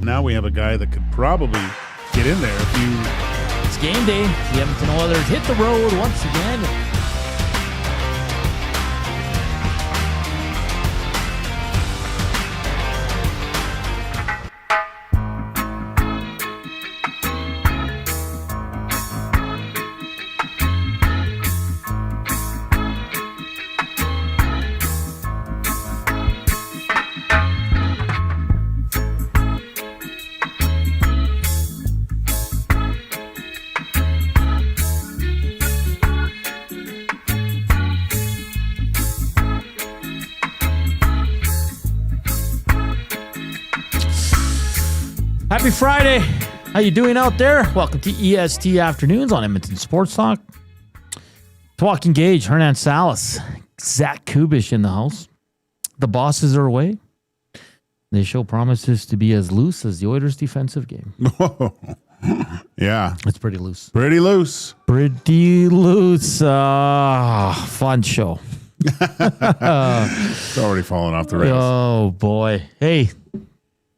now we have a guy that could probably get in there if you... It's game day. The Edmonton Oilers hit the road once again. Happy Friday. How you doing out there? Welcome to EST Afternoons on Edmonton Sports Talk. Joaquin, Gage, Hernan, Salas, Zach Kubish in the house. The bosses are away. They show promises to be as loose as the Oilers' defensive game. Yeah. It's pretty loose. Pretty loose. Pretty loose. Fun show. It's already falling off the rails. Oh, boy. Hey.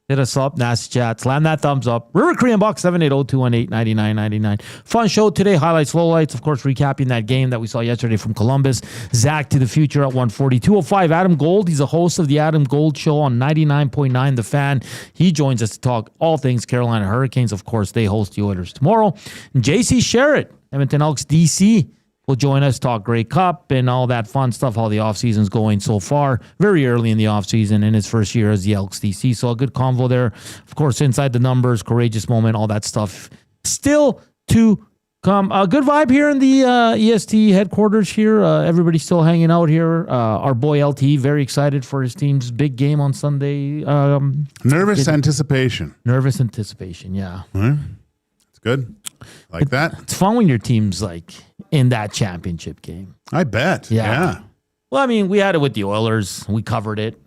Hit us up, Nasty Chat. Slam that thumbs up. River Korean Box 780-218-9999. Fun show today. Highlights, lowlights. Of course, recapping that game that we saw yesterday from Columbus. Zach to the future at 140. 205, Adam Gold. He's a host of the Adam Gold Show on 99.9 The Fan. He joins us to talk all things Carolina Hurricanes. Of course, they host the Oilers tomorrow. And JC Sherritt, Edmonton Elks DC, will join us, talk Grey Cup and all that fun stuff, how the offseason's going so far. Very early in the offseason in his first year as the Elks DC. So a good convo there. Of course, inside the numbers, courageous moment, all that stuff. Still to come. A good vibe here in the EST headquarters here. Everybody's still hanging out here. Our boy LT, very excited for his team's big game on Sunday. Nervous anticipation. Nervous anticipation, yeah. It's good. Like that. It's fun when your team's like in that championship game. I bet. Yeah. Well, I mean, we had it with the Oilers. We covered it. A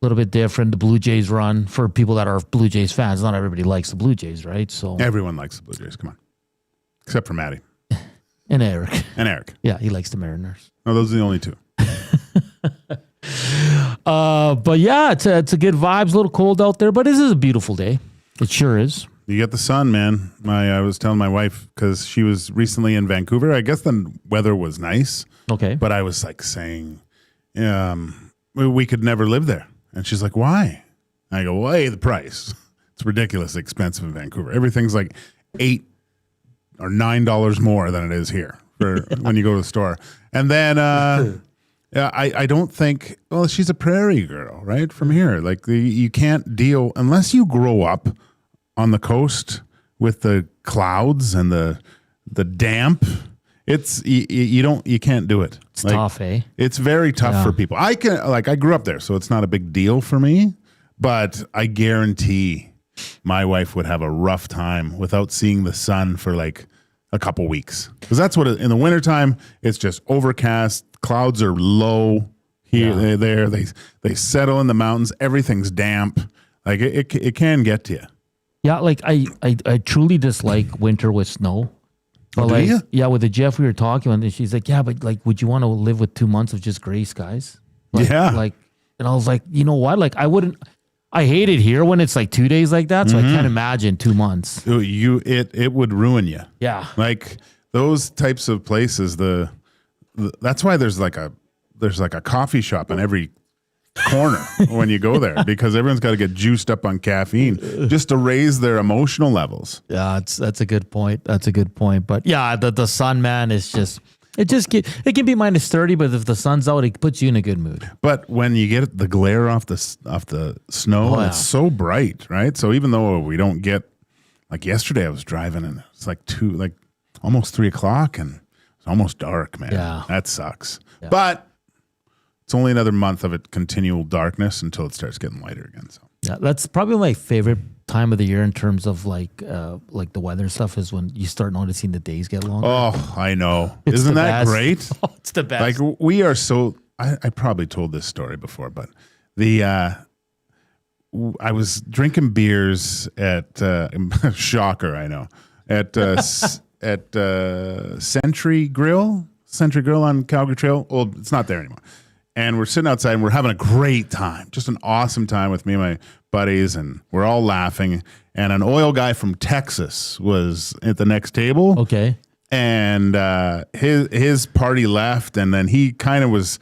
little bit different. The Blue Jays run. For people that are Blue Jays fans, not everybody likes the Blue Jays, right? So Everyone likes the Blue Jays. Come on. Except for Maddie. And Eric. And Eric. Yeah, he likes the Mariners. No, those are the only two. But yeah, it's a good vibes. A little cold out there, but this is a beautiful day. It sure is. You get the sun, man. I was telling my wife, because she was recently in Vancouver. I guess the weather was nice. Okay. But I was like saying, we could never live there. And she's like, why? I go, well, the price. It's ridiculously expensive in Vancouver. Everything's like $8 or $9 more than it is here for when you go to the store. And then I don't think, well, she's a prairie girl, right? From here. Like you can't deal, unless you grow up on the coast with the clouds and the damp, it's you can't do it. It's tough, eh? It's very tough for people. I grew up there, so it's not a big deal for me, but I guarantee my wife would have a rough time without seeing the sun for like a couple weeks. Because that's what in the wintertime, it's just overcast, clouds are low here, there, they settle in the mountains, everything's damp. Like it can get to you. Yeah, like I truly dislike winter with snow. But do you? Yeah, with the Jeff we were talking, and she's like, yeah, but like, would you want to live with 2 months of just gray skies? And I was like, you know what? Like, I hate it here when it's like 2 days like that. So I can't imagine 2 months. It would ruin you. Yeah. Like those types of places, that's why there's like a coffee shop in every corner when you go there, because everyone's got to get juiced up on caffeine just to raise their emotional levels. Yeah, that's a good point. That's a good point. But yeah, the sun, man, is just it can be minus 30, but if the sun's out, it puts you in a good mood. But when you get the glare off the snow, it's so bright, right? So even though we don't get, like yesterday, I was driving and it's like almost 3 o'clock and it's almost dark, man. Yeah, that sucks. Yeah. But it's only another month of it continual darkness until it starts getting lighter again. So yeah, that's probably my favorite time of the year in terms of like the weather stuff is when you start noticing the days get longer. Oh, I know. Isn't that great? Oh, it's the best. Like we are so. I probably told this story before, but I was drinking beers at shocker. I know at Century Grill on Calgary Trail. Well, it's not there anymore. and we're sitting outside and we're having a great time, just an awesome time with me and my buddies, and we're all laughing. And an oil guy from Texas was at the next table. Okay. And his party left, and then he kind of was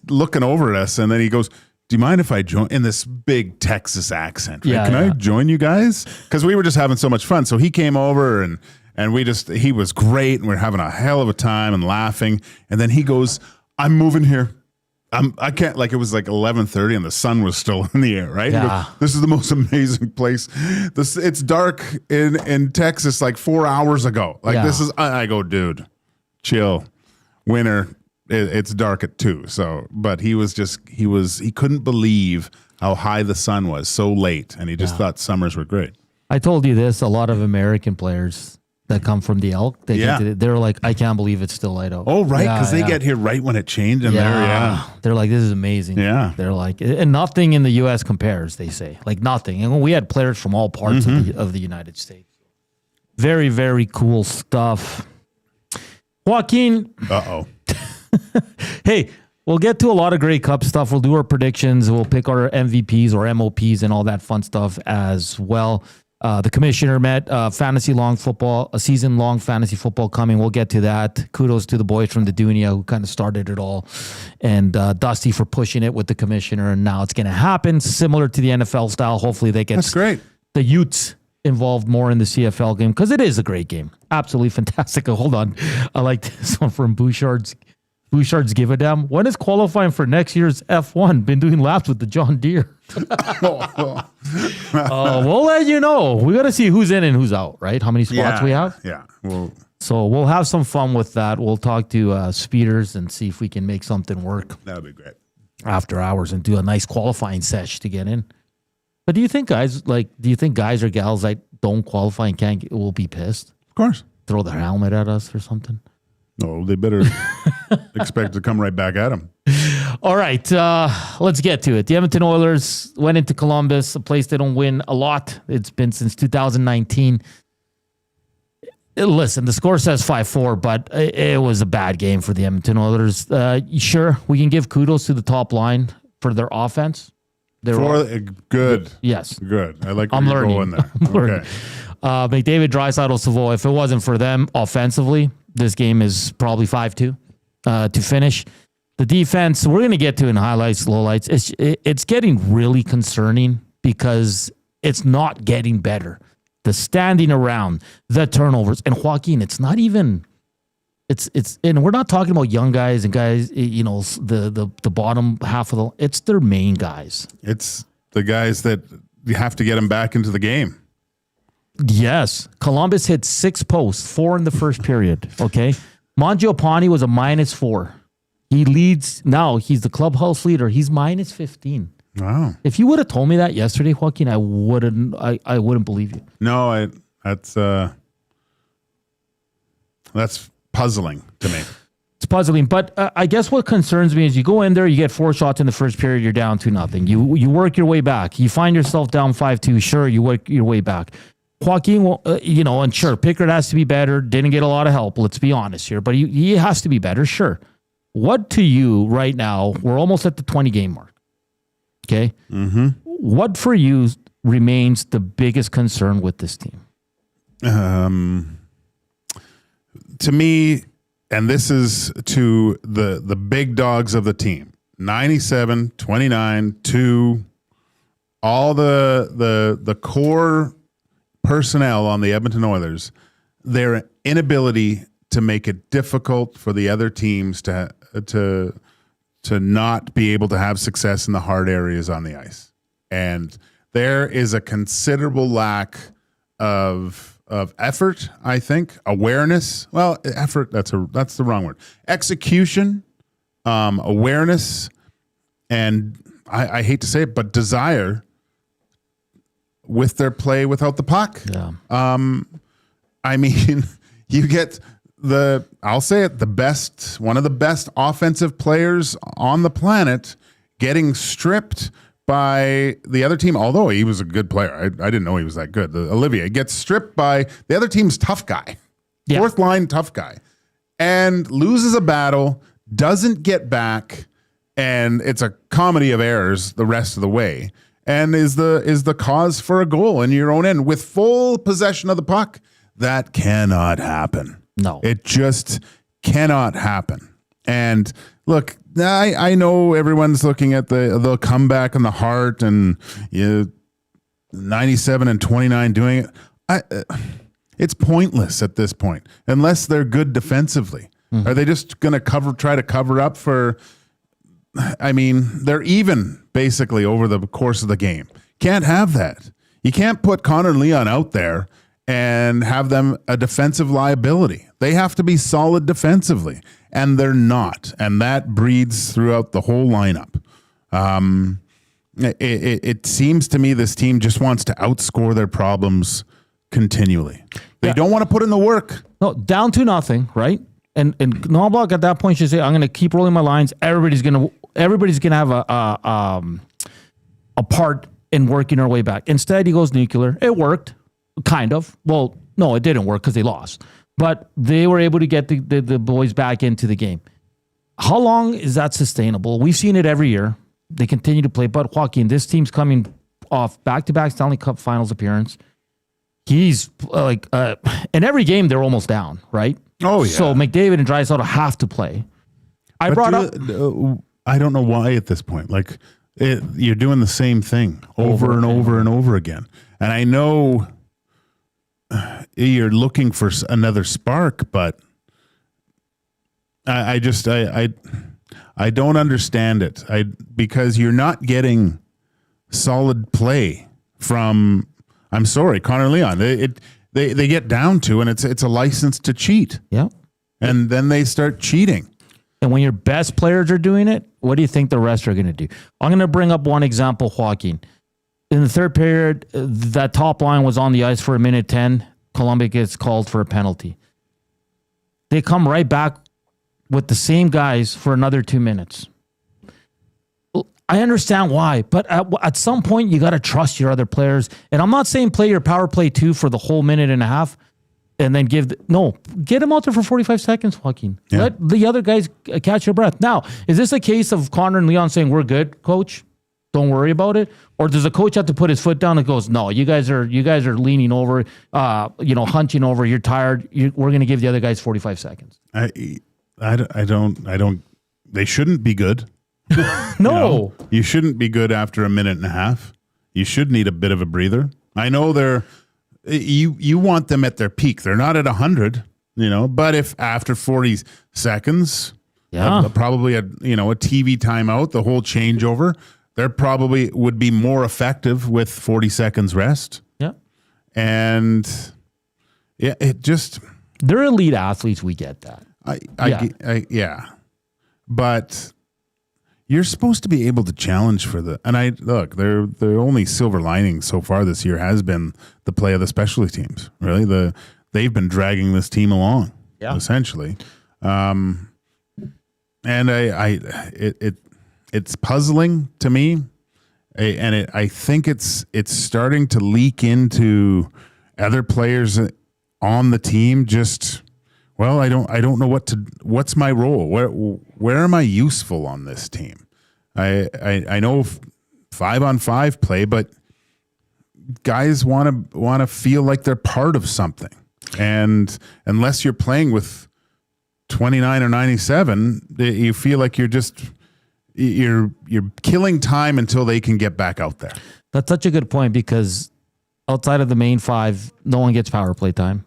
looking over at us, and then he goes, "Do you mind if I join?" In this big Texas accent, right? Yeah, Can I join you guys? Because we were just having so much fun. So he came over, and he was great, and we we're having a hell of a time and laughing. And then he goes, "I'm moving here. I can't," like it was like 11:30 and the sun was still in the air, right? Yeah. Goes, "This is the most amazing place. It's dark in Texas like 4 hours ago. Like this is," I go, "Dude, chill. Winter, it's dark at 2. So, but he couldn't believe how high the sun was so late, and he just thought summers were great. I told you this, a lot of American players that come from the Elk, they're like, "I can't believe it's still light out." Oh, right, because they get here right when it changed, and they're like, "This is amazing." Yeah, they're like, and nothing in the U.S. compares. They say, like, nothing. And we had players from all parts of the United States. Very, very cool stuff. Joaquin. Hey, we'll get to a lot of Grey Cup stuff. We'll do our predictions. We'll pick our MVPs or MOPs and all that fun stuff as well. The commissioner met fantasy long football, a season-long fantasy football coming. We'll get to that. Kudos to the boys from the Dunia who kind of started it all, and Dusty for pushing it with the commissioner. And now it's going to happen, similar to the NFL style. Hopefully they get that's great. The Utes involved more in the CFL game, because it is a great game. Absolutely fantastic. Hold on. I like this one from Bouchard's Give a Damn. When is qualifying for next year's F1? Been doing laps with the John Deere. We'll let you know. We got to see who's in and who's out, right? How many spots we have? Yeah. Well, so we'll have some fun with that. We'll talk to Speeders and see if we can make something work. That would be great. After hours and do a nice qualifying sesh to get in. But do you think guys or gals that don't qualify and will be pissed? Of course. Throw their helmet at us or something? No, they better expect to come right back at them. All right, let's get to it. The Edmonton Oilers went into Columbus, a place they don't win a lot. It's been since 2019. Listen, the score says 5-4, but it was a bad game for the Edmonton Oilers. Sure, we can give kudos to the top line for their offense. Good. Yes. Good. I like where I'm you're learning. going there. Okay. McDavid, Draisaitl, Savoy. If it wasn't for them offensively, this game is probably 5-2 to finish. The defense, we're going to get to in highlights, lowlights. It's getting really concerning because it's not getting better. The standing around, the turnovers, and Joaquin, it's not even. It's and we're not talking about young guys and guys, the bottom half of the. It's their main guys. It's the guys that you have to get them back into the game. Yes. Columbus hit 6 posts, 4 in the first period. Okay. Mangiapane was a -4. He leads now. He's the clubhouse leader. He's -15. Wow. If you would have told me that yesterday, Joaquin, I wouldn't believe you. No, that's puzzling to me. It's puzzling, but I guess what concerns me is you go in there, you get 4 shots in the first period, you're down 2-0. You work your way back. You find yourself down 5-2. Sure, you work your way back. Joaquin, and sure, Pickard has to be better. Didn't get a lot of help. Let's be honest here, but he has to be better. Sure. What to you right now? We're almost at the 20-game mark. Okay. Mm-hmm. What for you remains the biggest concern with this team? To me, and this is to the big dogs of the team, 97, 29, 2, all the core personnel on the Edmonton Oilers, their inability to make it difficult for the other teams to not be able to have success in the hard areas on the ice. And there is a considerable lack of effort, I think, awareness. Well, effort, that's the wrong word. Execution, awareness, and I hate to say it, but desire with their play without the puck. Yeah. I mean, you get I'll say it, one of the best offensive players on the planet getting stripped by the other team, although he was a good player. I didn't know he was that good. Olivier gets stripped by the other team's tough guy, fourth line tough guy, and loses a battle, doesn't get back, and it's a comedy of errors the rest of the way, and is the cause for a goal in your own end with full possession of the puck. That cannot happen. No. It just cannot happen. And look, I know everyone's looking at the comeback and the heart and 97 and 29 doing it. It's pointless at this point unless they're good defensively. Mm-hmm. Are they just going to try to cover up for? I mean, they're even basically over the course of the game. Can't have that. You can't put Connor and Leon out there and have them a defensive liability. They have to be solid defensively, and they're not. And that breeds throughout the whole lineup. It seems to me this team just wants to outscore their problems continually. They don't want to put in the work. No, down to nothing, right? And Knobloch at that point should say, "I'm going to keep rolling my lines. Everybody's going to have a part in working our way back." Instead, he goes nuclear. It worked, kind of. Well, no, it didn't work because they lost. But they were able to get the boys back into the game. How long is that sustainable? We've seen it every year. They continue to play. But Joaquin, this team's coming off back-to-back Stanley Cup Finals appearance. He's like, in every game, they're almost down, right? Oh, yeah. So McDavid and Draisaitl have to play. I don't know why at this point. Like, you're doing the same thing over and over and over again. And I know you're looking for another spark, but I don't understand it. Because you're not getting solid play from. I'm sorry, Connor Leon. They get down to, and it's a license to cheat. Yeah, and then they start cheating. And when your best players are doing it, what do you think the rest are going to do? I'm going to bring up one example, Joaquin. In the third period, that top line was on the ice for a minute 10. Columbia gets called for a penalty. They come right back with the same guys for another 2 minutes. I understand why, but at some point, you got to trust your other players. And I'm not saying play your power play 2 for the whole minute and a half and then get them out there for 45 seconds, Joaquin. Yeah. Let the other guys catch your breath. Now, is this a case of Connor and Leon saying, "We're good, coach, don't worry about it"? Or does the coach have to put his foot down and goes, "No, you guys are leaning over, hunching over, you're tired. We're going to give the other guys 45 seconds." I don't, they shouldn't be good. No. You shouldn't be good after a minute and a half. You should need a bit of a breather. I know you want them at their peak. They're not at 100, but if after 40 seconds, probably a TV timeout, the whole changeover, they probably would be more effective with 40 seconds rest. Yeah. And they're elite athletes. We get that. But you're supposed to be able to challenge for their only silver lining so far this year has been the play of the specialty teams. Really, they've been dragging this team along, essentially. And it's puzzling to me, and I think it's starting to leak into other players on the team. Well, I don't know what's my role. Where am I useful on this team? I know 5-on-5 play, but guys want to feel like they're part of something. And unless you're playing with 29 or 97, you feel like you're killing time until they can get back out there. That's such a good point, because outside of the main 5, no one gets power play time.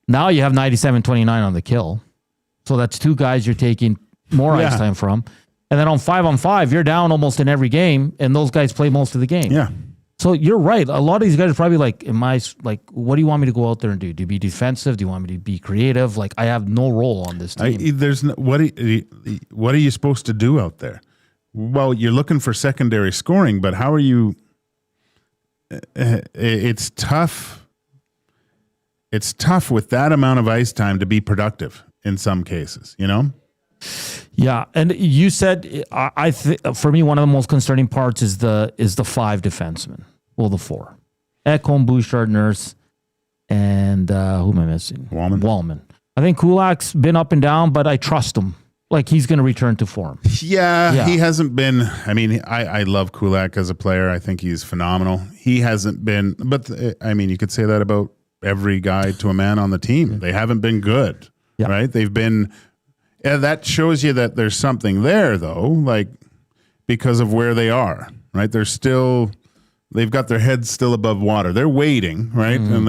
Now you have 97-29 on the kill. So that's 2 guys you're taking more ice time from. And then on 5-on-5, you're down almost in every game, and those guys play most of the game. Yeah. So you're right. A lot of these guys are probably like, what do you want me to go out there and do? Do you be defensive? Do you want me to be creative? Like, I have no role on this team. What are you supposed to do out there? Well, you're looking for secondary scoring, but how are you? It's tough. It's tough with that amount of ice time to be productive in some cases, Yeah, and you said for me one of the most concerning parts is the 5 defensemen. Well, the 4: Ekholm, Bouchard, Nurse, and who am I missing? Wallman. I think Kulak's been up and down, but I trust him. Like he's going to return to form. Yeah, he hasn't been. I mean, I love Kulak as a player. I think he's phenomenal. He hasn't been, but I mean, you could say that about every guy to a man on the team. They haven't been good, right? They've been. That shows you that there's something there, though, like because of where they are, right? They've got their heads still above water. They're waiting, right? And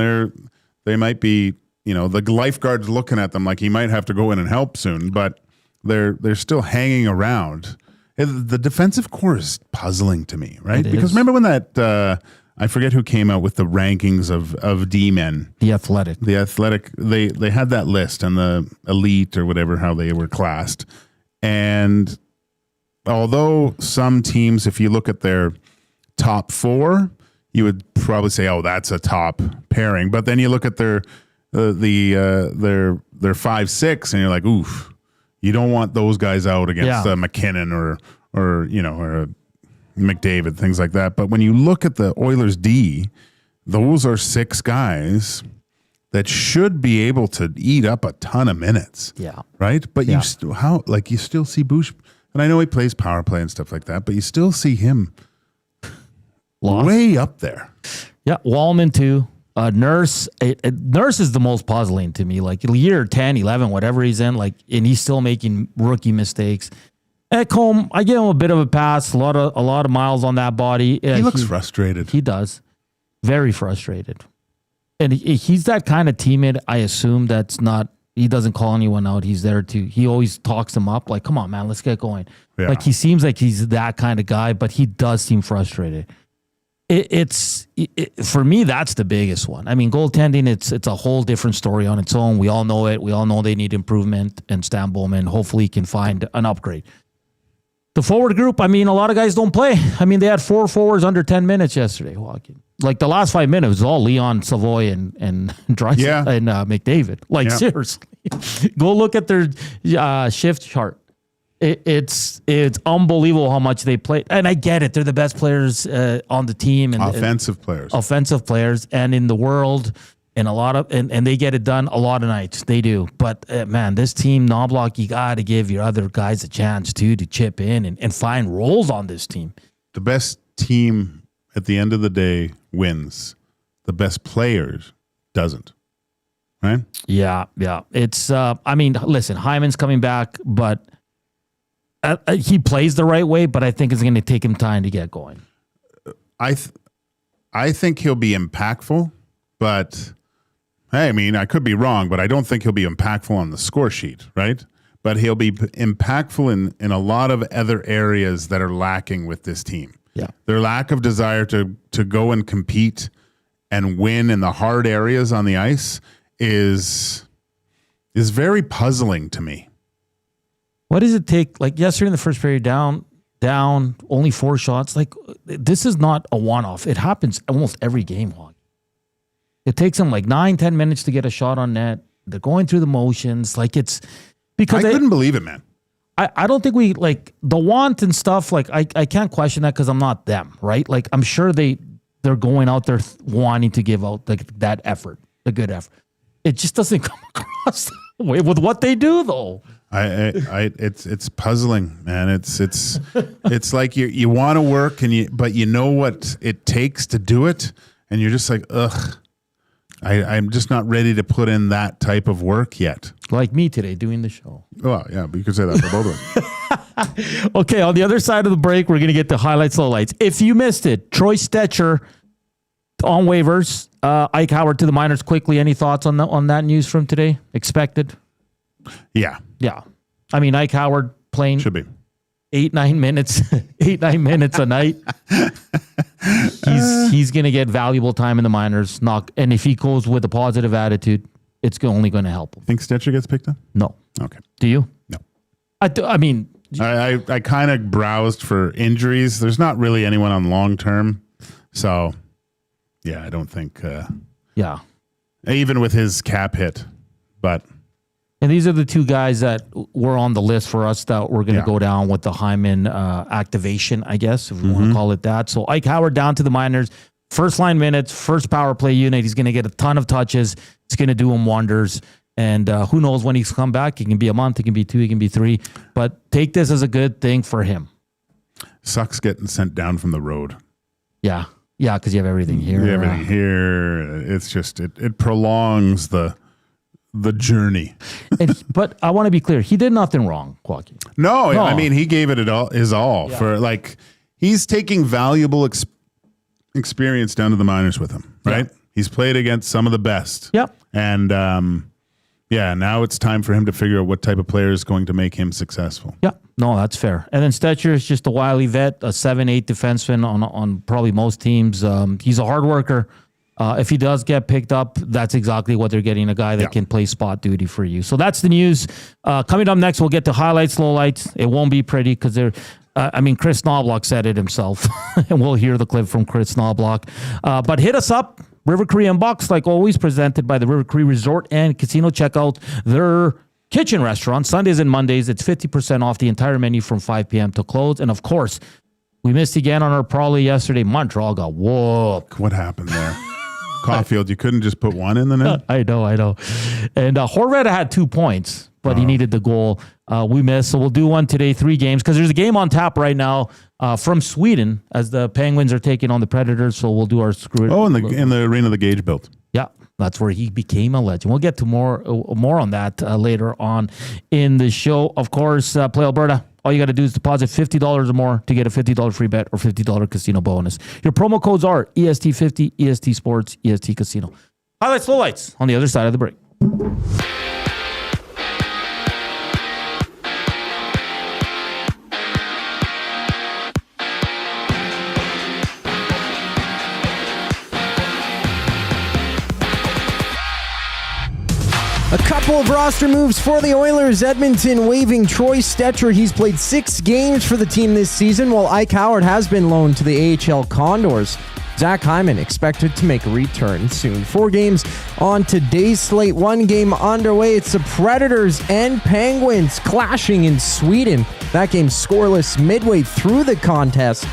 they might be, the lifeguard's looking at them like he might have to go in and help soon, but they're still hanging around. The defensive core is puzzling to me, right? Because remember when that I forget who came out with the rankings of D-men. The Athletic. They had that list and the elite or whatever, how they were classed. And although some teams, if you look at their top 4, you would probably say, oh, that's a top pairing. But then you look at their 5-6 and you're like, oof. You don't want those guys out against McKinnon or McDavid, things like that. But when you look at the Oilers D, those are 6 guys that should be able to eat up a ton of minutes. Yeah. Right? But you still see Bush, and I know he plays power play and stuff like that, but you still see him way up there. Yeah, Wallman too. Nurse is the most puzzling to me. Like year 10, 11, whatever he's in, like, and he's still making rookie mistakes. Ekholm, I give him a bit of a pass. A lot of miles on that body. He looks frustrated. He does, very frustrated, and he's that kind of teammate. I assume that's not. He doesn't call anyone out. He's there to. He always talks them up. Like, come on, man, let's get going. Yeah. Like he seems like he's that kind of guy, but he does seem frustrated. For me, that's the biggest one. I mean, goaltending, it's a whole different story on its own. We all know it. We all know they need improvement, and Stan Bowman hopefully can find an upgrade. The forward group, I mean, a lot of guys don't play. I mean, they had 4 forwards under 10 minutes yesterday, Joaquin. Like the last 5 minutes was all Leon, Savoy, and Draisaitl and McDavid. Like seriously, go look at their shift chart. It's unbelievable how much they play, and I get it. They're the best players on the team, and offensive players, and in the world, and and they get it done a lot of nights. They do, but man, this team, Knobloch, you got to give your other guys a chance too to chip in and find roles on this team. The best team at the end of the day wins. The best players doesn't. Right? Yeah. It's. I mean, listen, Hyman's coming back, but. He plays the right way, but I think it's going to take him time to get going. I think he'll be impactful, but hey, I mean, I could be wrong, but I don't think he'll be impactful on the score sheet, right? But he'll be impactful in a lot of other areas that are lacking with this team. Yeah, their lack of desire to go and compete and win in the hard areas on the ice is very puzzling to me. What does it take? Like yesterday in the first period, down, only 4 shots. Like this is not a one-off. It happens almost every game. It takes them like 9-10 minutes to get a shot on net. They're going through the motions. Like it's because I couldn't believe it, man. I don't think we like the want and stuff. Like I can't question that because I'm not them, right? Like I'm sure they're going out there wanting to give out like that effort, the good effort. It just doesn't come across that way with what they do, though. It's puzzling, man. It's like you want to work but you know what it takes to do it, and you're just like, ugh. I'm just not ready to put in that type of work yet. Like me today doing the show. Well, yeah, but you could say that for both of them. Okay, on the other side of the break, we're going to get to highlights, lowlights. If you missed it, Troy Stecher on waivers, Ike Howard to the minors quickly. Any thoughts on that news from today? Expected? Yeah. I mean, Ike Howard playing should be 8-9 minutes a night. He's going to get valuable time in the minors. And if he goes with a positive attitude, it's only going to help him. Think Stecher gets picked up? No. Okay. Do you? No. I mean, I kind of browsed for injuries. There's not really anyone on long term, so yeah, I don't think. Yeah. Even with his cap hit, but. And these are the 2 guys that were on the list for us that we're going to go down with the Hyman activation, I guess, if we want to call it that. So Ike Howard down to the minors, first line minutes, first power play unit. He's going to get a ton of touches. It's going to do him wonders. And who knows when he's come back? It can be a month, it can be 2, it can be 3. But take this as a good thing for him. Sucks getting sent down from the road. Yeah, because you have everything here. You have everything here. It's just it prolongs the journey. But I want to be clear. He did nothing wrong, Joaquin. No, I mean, he gave it his all for like he's taking valuable experience down to the minors with him, right? Yeah. He's played against some of the best. Yep. And now it's time for him to figure out what type of player is going to make him successful. Yeah, no, that's fair. And then Stecher is just a wily vet, a 7-8 defenseman on probably most teams. He's a hard worker. If he does get picked up, that's exactly what they're getting, a guy that can play spot duty for you. So that's the news. Coming up next, we'll get to highlights, lowlights. It won't be pretty because they're Chris Knobloch said it himself, and we'll hear the clip from Chris Knobloch. But hit us up, River Korean Bucks, like always, presented by the River Cree Resort and Casino. Check out their kitchen restaurant, Sundays and Mondays. It's 50% off the entire menu from 5 p.m. to close. And of course, we missed again on our parlay yesterday. Montreal got whooped. What happened there? Caulfield, you couldn't just put one in the net? I know. And Horvath had 2 points, but he needed the goal. We missed, so we'll do one today, 3 games, because there's a game on tap right now from Sweden as the Penguins are taking on the Predators, so we'll do our screw. Oh, in the arena the Gage built. Yeah, that's where he became a legend. We'll get to more on that later on in the show. Of course, Play Alberta. All you got to do is deposit $50 or more to get a $50 free bet or $50 casino bonus. Your promo codes are EST50, EST Sports, EST Casino. Highlights, lowlights on the other side of the break. A couple of roster moves for the Oilers. Edmonton waiving Troy Stecher. He's played 6 games for the team this season, while Ike Howard has been loaned to the AHL Condors. Zach Hyman expected to make a return soon. 4 games on today's slate. 1 game underway. It's the Predators and Penguins clashing in Sweden. That game scoreless midway through the contest.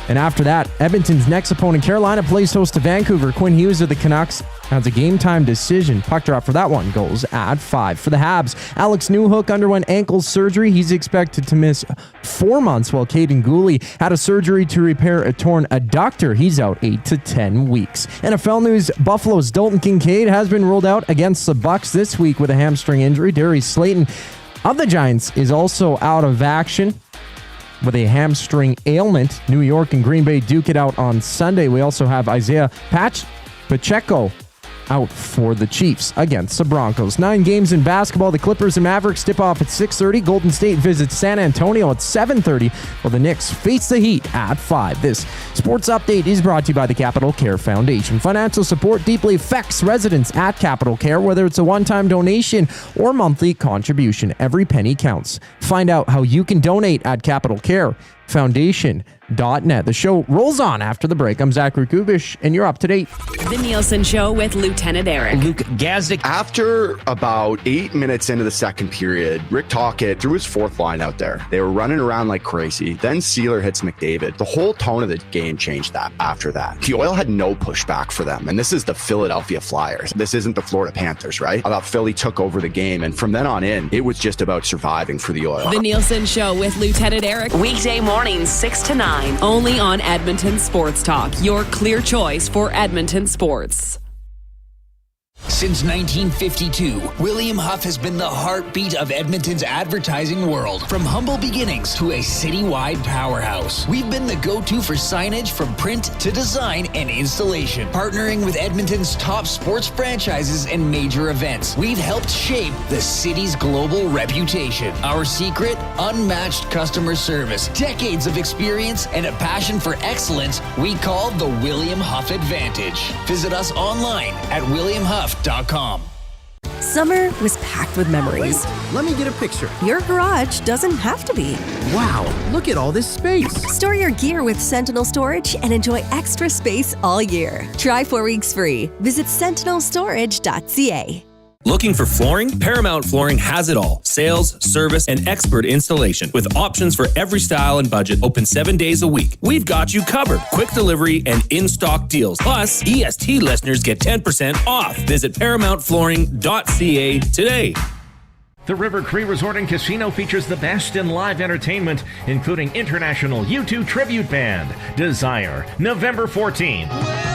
And after that, Edmonton's next opponent, Carolina, plays host to Vancouver. Quinn Hughes of the Canucks has a game-time decision. Puck drop for that one goes at 5. For the Habs, Alex Newhook underwent ankle surgery. He's expected to miss 4 months, while Caden Gooley had a surgery to repair a torn adductor. He's out 8 to 10 weeks. NFL news, Buffalo's Dalton Kincaid has been ruled out against the Bucks this week with a hamstring injury. Darius Slayton of the Giants is also out of action with a hamstring ailment. New York and Green Bay duke it out on Sunday. We also have Isaiah Pacheco out for the Chiefs against the Broncos. 9 games in basketball. The Clippers and Mavericks tip off at 6:30. Golden State visits San Antonio at 7:30, while the Knicks face the Heat at 5. This sports update is brought to you by the Capital Care Foundation. Financial support deeply affects residents at Capital Care, whether it's a one-time donation or monthly contribution. Every penny counts. Find out how you can donate at Capital Care Foundation.net. The show rolls on after the break. I'm Zachary Kubish, and you're up to date. The Nielsen Show with Lieutenant Eric. Luke Gazdick. After about 8 minutes into the second period, Rick Tocchet threw his 4th line out there. They were running around like crazy. Then Sealer hits McDavid. The whole tone of the game changed after that. The Oil had no pushback for them. And this is the Philadelphia Flyers. This isn't the Florida Panthers, right? I thought Philly took over the game. And from then on in, it was just about surviving for the Oil. The Nielsen Show with Lieutenant Eric. Weekday mornings, 6 to 9. Only on Edmonton Sports Talk. Your clear choice for Edmonton sports. Since 1952, William Huff has been the heartbeat of Edmonton's advertising world. From humble beginnings to a citywide powerhouse, we've been the go-to for signage from print to design and installation. Partnering with Edmonton's top sports franchises and major events, we've helped shape the city's global reputation. Our secret? Unmatched customer service, decades of experience, and a passion for excellence we call the William Huff Advantage. Visit us online at williamhuff.com. Summer was packed with memories. Let me get a picture. Your garage doesn't have to be. Wow, look at all this space. Store your gear with Sentinel Storage and enjoy extra space all year. Try 4 weeks free. Visit sentinelstorage.ca. Looking for flooring? Paramount Flooring has it all. Sales, service, and expert installation. With options for every style and budget. Open 7 days a week. We've got you covered. Quick delivery and in-stock deals. Plus, EST listeners get 10% off. Visit ParamountFlooring.ca today. The River Cree Resort and Casino features the best in live entertainment, including international U2 tribute band, Desire, November 14th.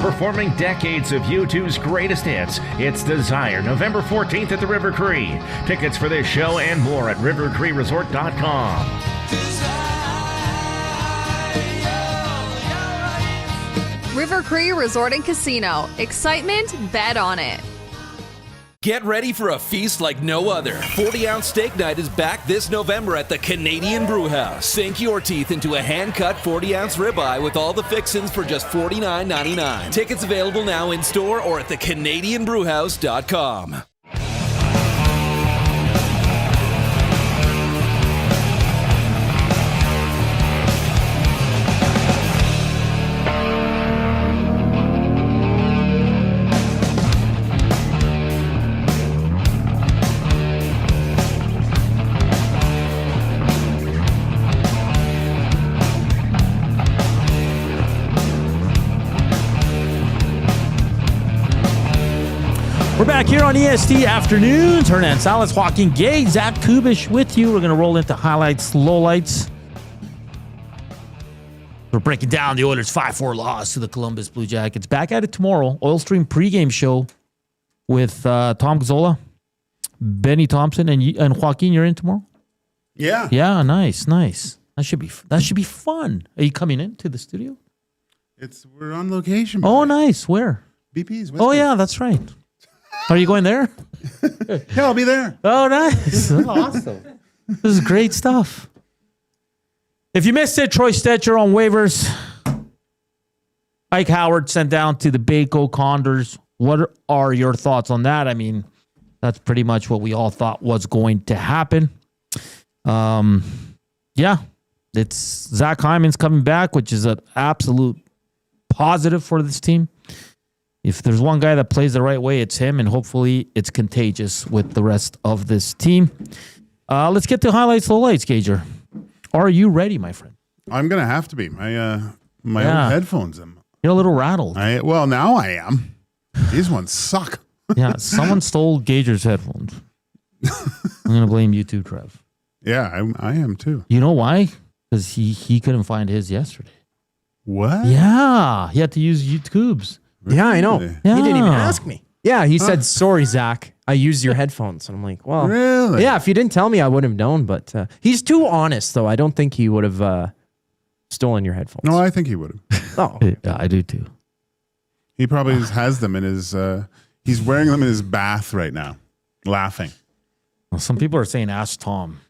Performing decades of U2's greatest hits, it's Desire, November 14th at the River Cree. Tickets for this show and more at rivercreeresort.com. River Cree Resort and Casino. Excitement, bet on it. Get ready for a feast like no other. 40-ounce steak night is back this November at the Canadian Brewhouse. Sink your teeth into a hand-cut 40-ounce ribeye with all the fixins for just $49.99. Tickets available now in-store or at thecanadianbrewhouse.com. We're back here on EST Afternoons. Hernan, Salas, Joaquin, Gage, Zach Kubish with you. We're going to roll into highlights, lowlights. We're breaking down the Oilers' 5-4 loss to the Columbus Blue Jackets. Back at it tomorrow. Oil Stream pregame show with Tom Gazzola, Benny Thompson, and Joaquin. You're in tomorrow? Yeah. Yeah, nice. That should be fun. Are you coming into the studio? We're on location. Oh, nice. Where? BP's. Oh, yeah, that's right. Are you going there? Yeah, I'll be there. Oh, nice. Oh, awesome. This is great stuff. If you missed it, Troy Stecher on waivers. Ike Howard sent down to the AHL Condors. What are your thoughts on that? I mean, that's pretty much what we all thought was going to happen. Yeah, it's Zach Hyman's coming back, which is an absolute positive for this team. If there's one guy that plays the right way, it's him, and hopefully it's contagious with the rest of this team. Let's get to highlights, lowlights, Gager. Are you ready, my friend? I'm going to have to be. My old headphones. You're a little rattled. Well, now I am. These ones suck. Yeah, someone stole Gager's headphones. I'm going to blame you too, Trev. Yeah, I am too. You know why? Because he couldn't find his yesterday. What? Yeah, he had to use YouTube's. Yeah, I know. Yeah. He didn't even ask me. Yeah, he said, sorry, Zach, I used your headphones. And I'm like, well, really? Yeah, if you didn't tell me, I wouldn't have known. But he's too honest, though. I don't think he would have stolen your headphones. No, I think he would have. Oh. Yeah, I do too. He probably has them in his, he's wearing them in his bath right now, laughing. Well, some people are saying, ask Tom.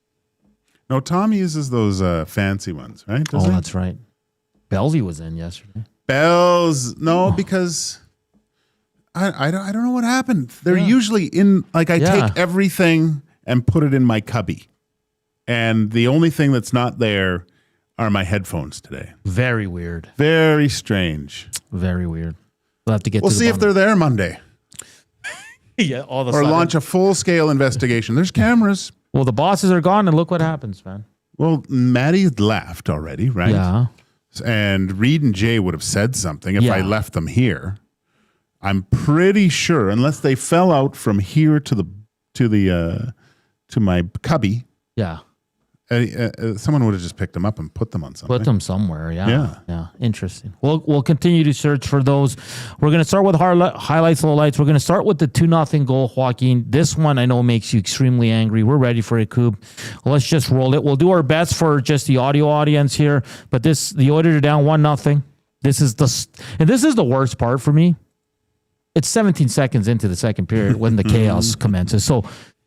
No, Tom uses those fancy ones, right? Does he? That's right. Belsey was in yesterday. Because I don't know what happened. They're usually in, like, I take everything and put it in my cubby. And the only thing that's not there are my headphones today. Very weird. Very strange. Very weird. We'll have to get We'll see if they're there Monday. Yeah, all the or launch a full-scale investigation. There's cameras. Well, the bosses are gone, and look what happens, man. Well, Maddie left already, right? Yeah. And Reed and Jay would have said something if I left them here. I'm pretty sure, unless they fell out from here to my cubby. Yeah. Someone would have just picked them up and put them on something. Put them somewhere, yeah. Interesting. We'll continue to search for those. We're going to start with highlights, lowlights. We're going to start with the 2-0 goal, Joaquin. This one I know makes you extremely angry. We're ready for it, Coob. Let's just roll it. We'll do our best for just the audio audience here, but the Oilers are down 1-0. This is the worst part for me. It's 17 seconds into the second period when the chaos commences. So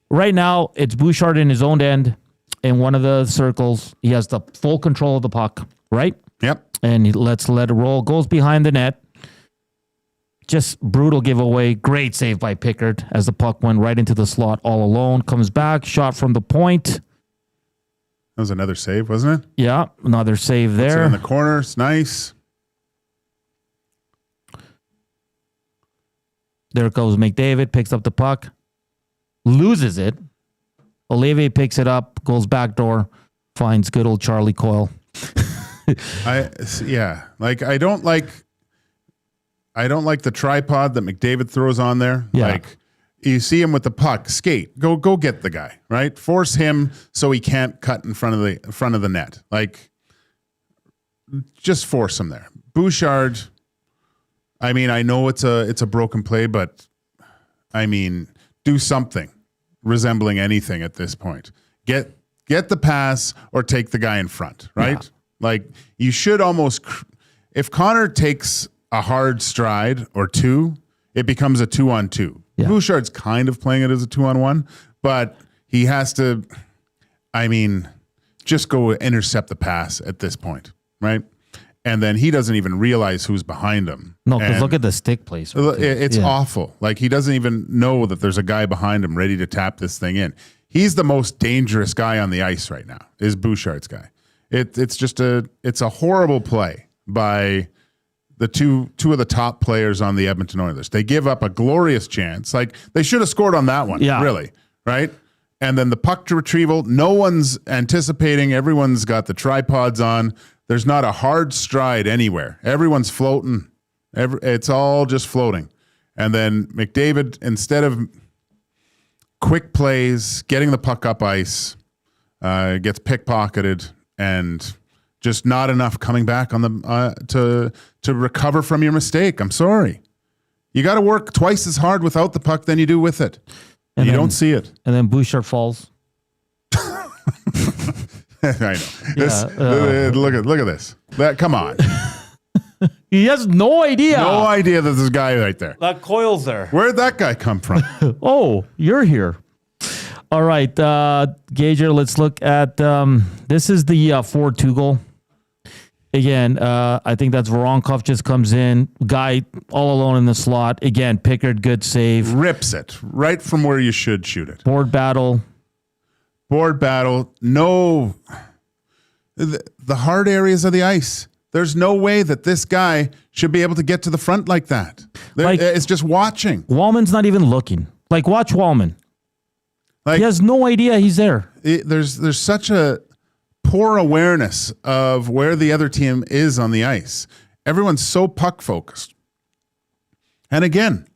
right now it's Bouchard in his own end. In one of the circles, he has the full control of the puck, right? Yep. And he let it roll. Goes behind the net. Just brutal giveaway. Great save by Pickard as the puck went right into the slot all alone. Comes back, shot from the point. That was another save, wasn't it? Yeah, another save there. Puts it in the corner. It's nice. There goes McDavid, picks up the puck, loses it. Olivier picks it up, goes back door, finds good old Charlie Coyle. I don't like the tripod that McDavid throws on there. Yeah. Like you see him with the puck, skate, go get the guy, right? Force him so he can't cut in front of the net. Like just force him there. Bouchard, I mean, I know it's a broken play, but I mean, do something resembling anything at this point. Get the pass or take the guy in front, right? Yeah. Like you should almost, if Connor takes a hard stride or two, it becomes a 2-on-2. Yeah. Bouchard's kind of playing it as a 2-on-1, but he has to, I mean, just go intercept the pass at this point, right? And then he doesn't even realize who's behind him. No, because look at the stick placement. It's awful. Like he doesn't even know that there's a guy behind him ready to tap this thing in. He's the most dangerous guy on the ice right now, is Bouchard's guy. It's a horrible play by the two of the top players on the Edmonton Oilers. They give up a glorious chance. Like they should have scored on that one, really, right? And then the puck retrieval, no one's anticipating. Everyone's got the tripods on. There's not a hard stride anywhere. Everyone's floating. It's all just floating. And then McDavid, instead of quick plays, getting the puck up ice, gets pickpocketed, and just not enough coming back on the to recover from your mistake. I'm sorry. You got to work twice as hard without the puck than you do with it. And you don't see it. And then Bouchard falls. I know. Look at this. Come on. He has no idea. No idea that there's a guy right there. That Coyle's there. Where'd that guy come from? Oh, you're here. All right, Gager, let's look at this is the 4-2 goal. Again, I think that's Voronkov just comes in. Guy all alone in the slot. Again, Pickard, good save. Rips it right from where you should shoot it. Board battle. No. The hard areas of the ice. There's no way that this guy should be able to get to the front like that. It's just watching. Wallman's not even looking. Like, watch Wallman. Like, he has no idea he's there. There's such a poor awareness of where the other team is on the ice. Everyone's so puck focused. And again,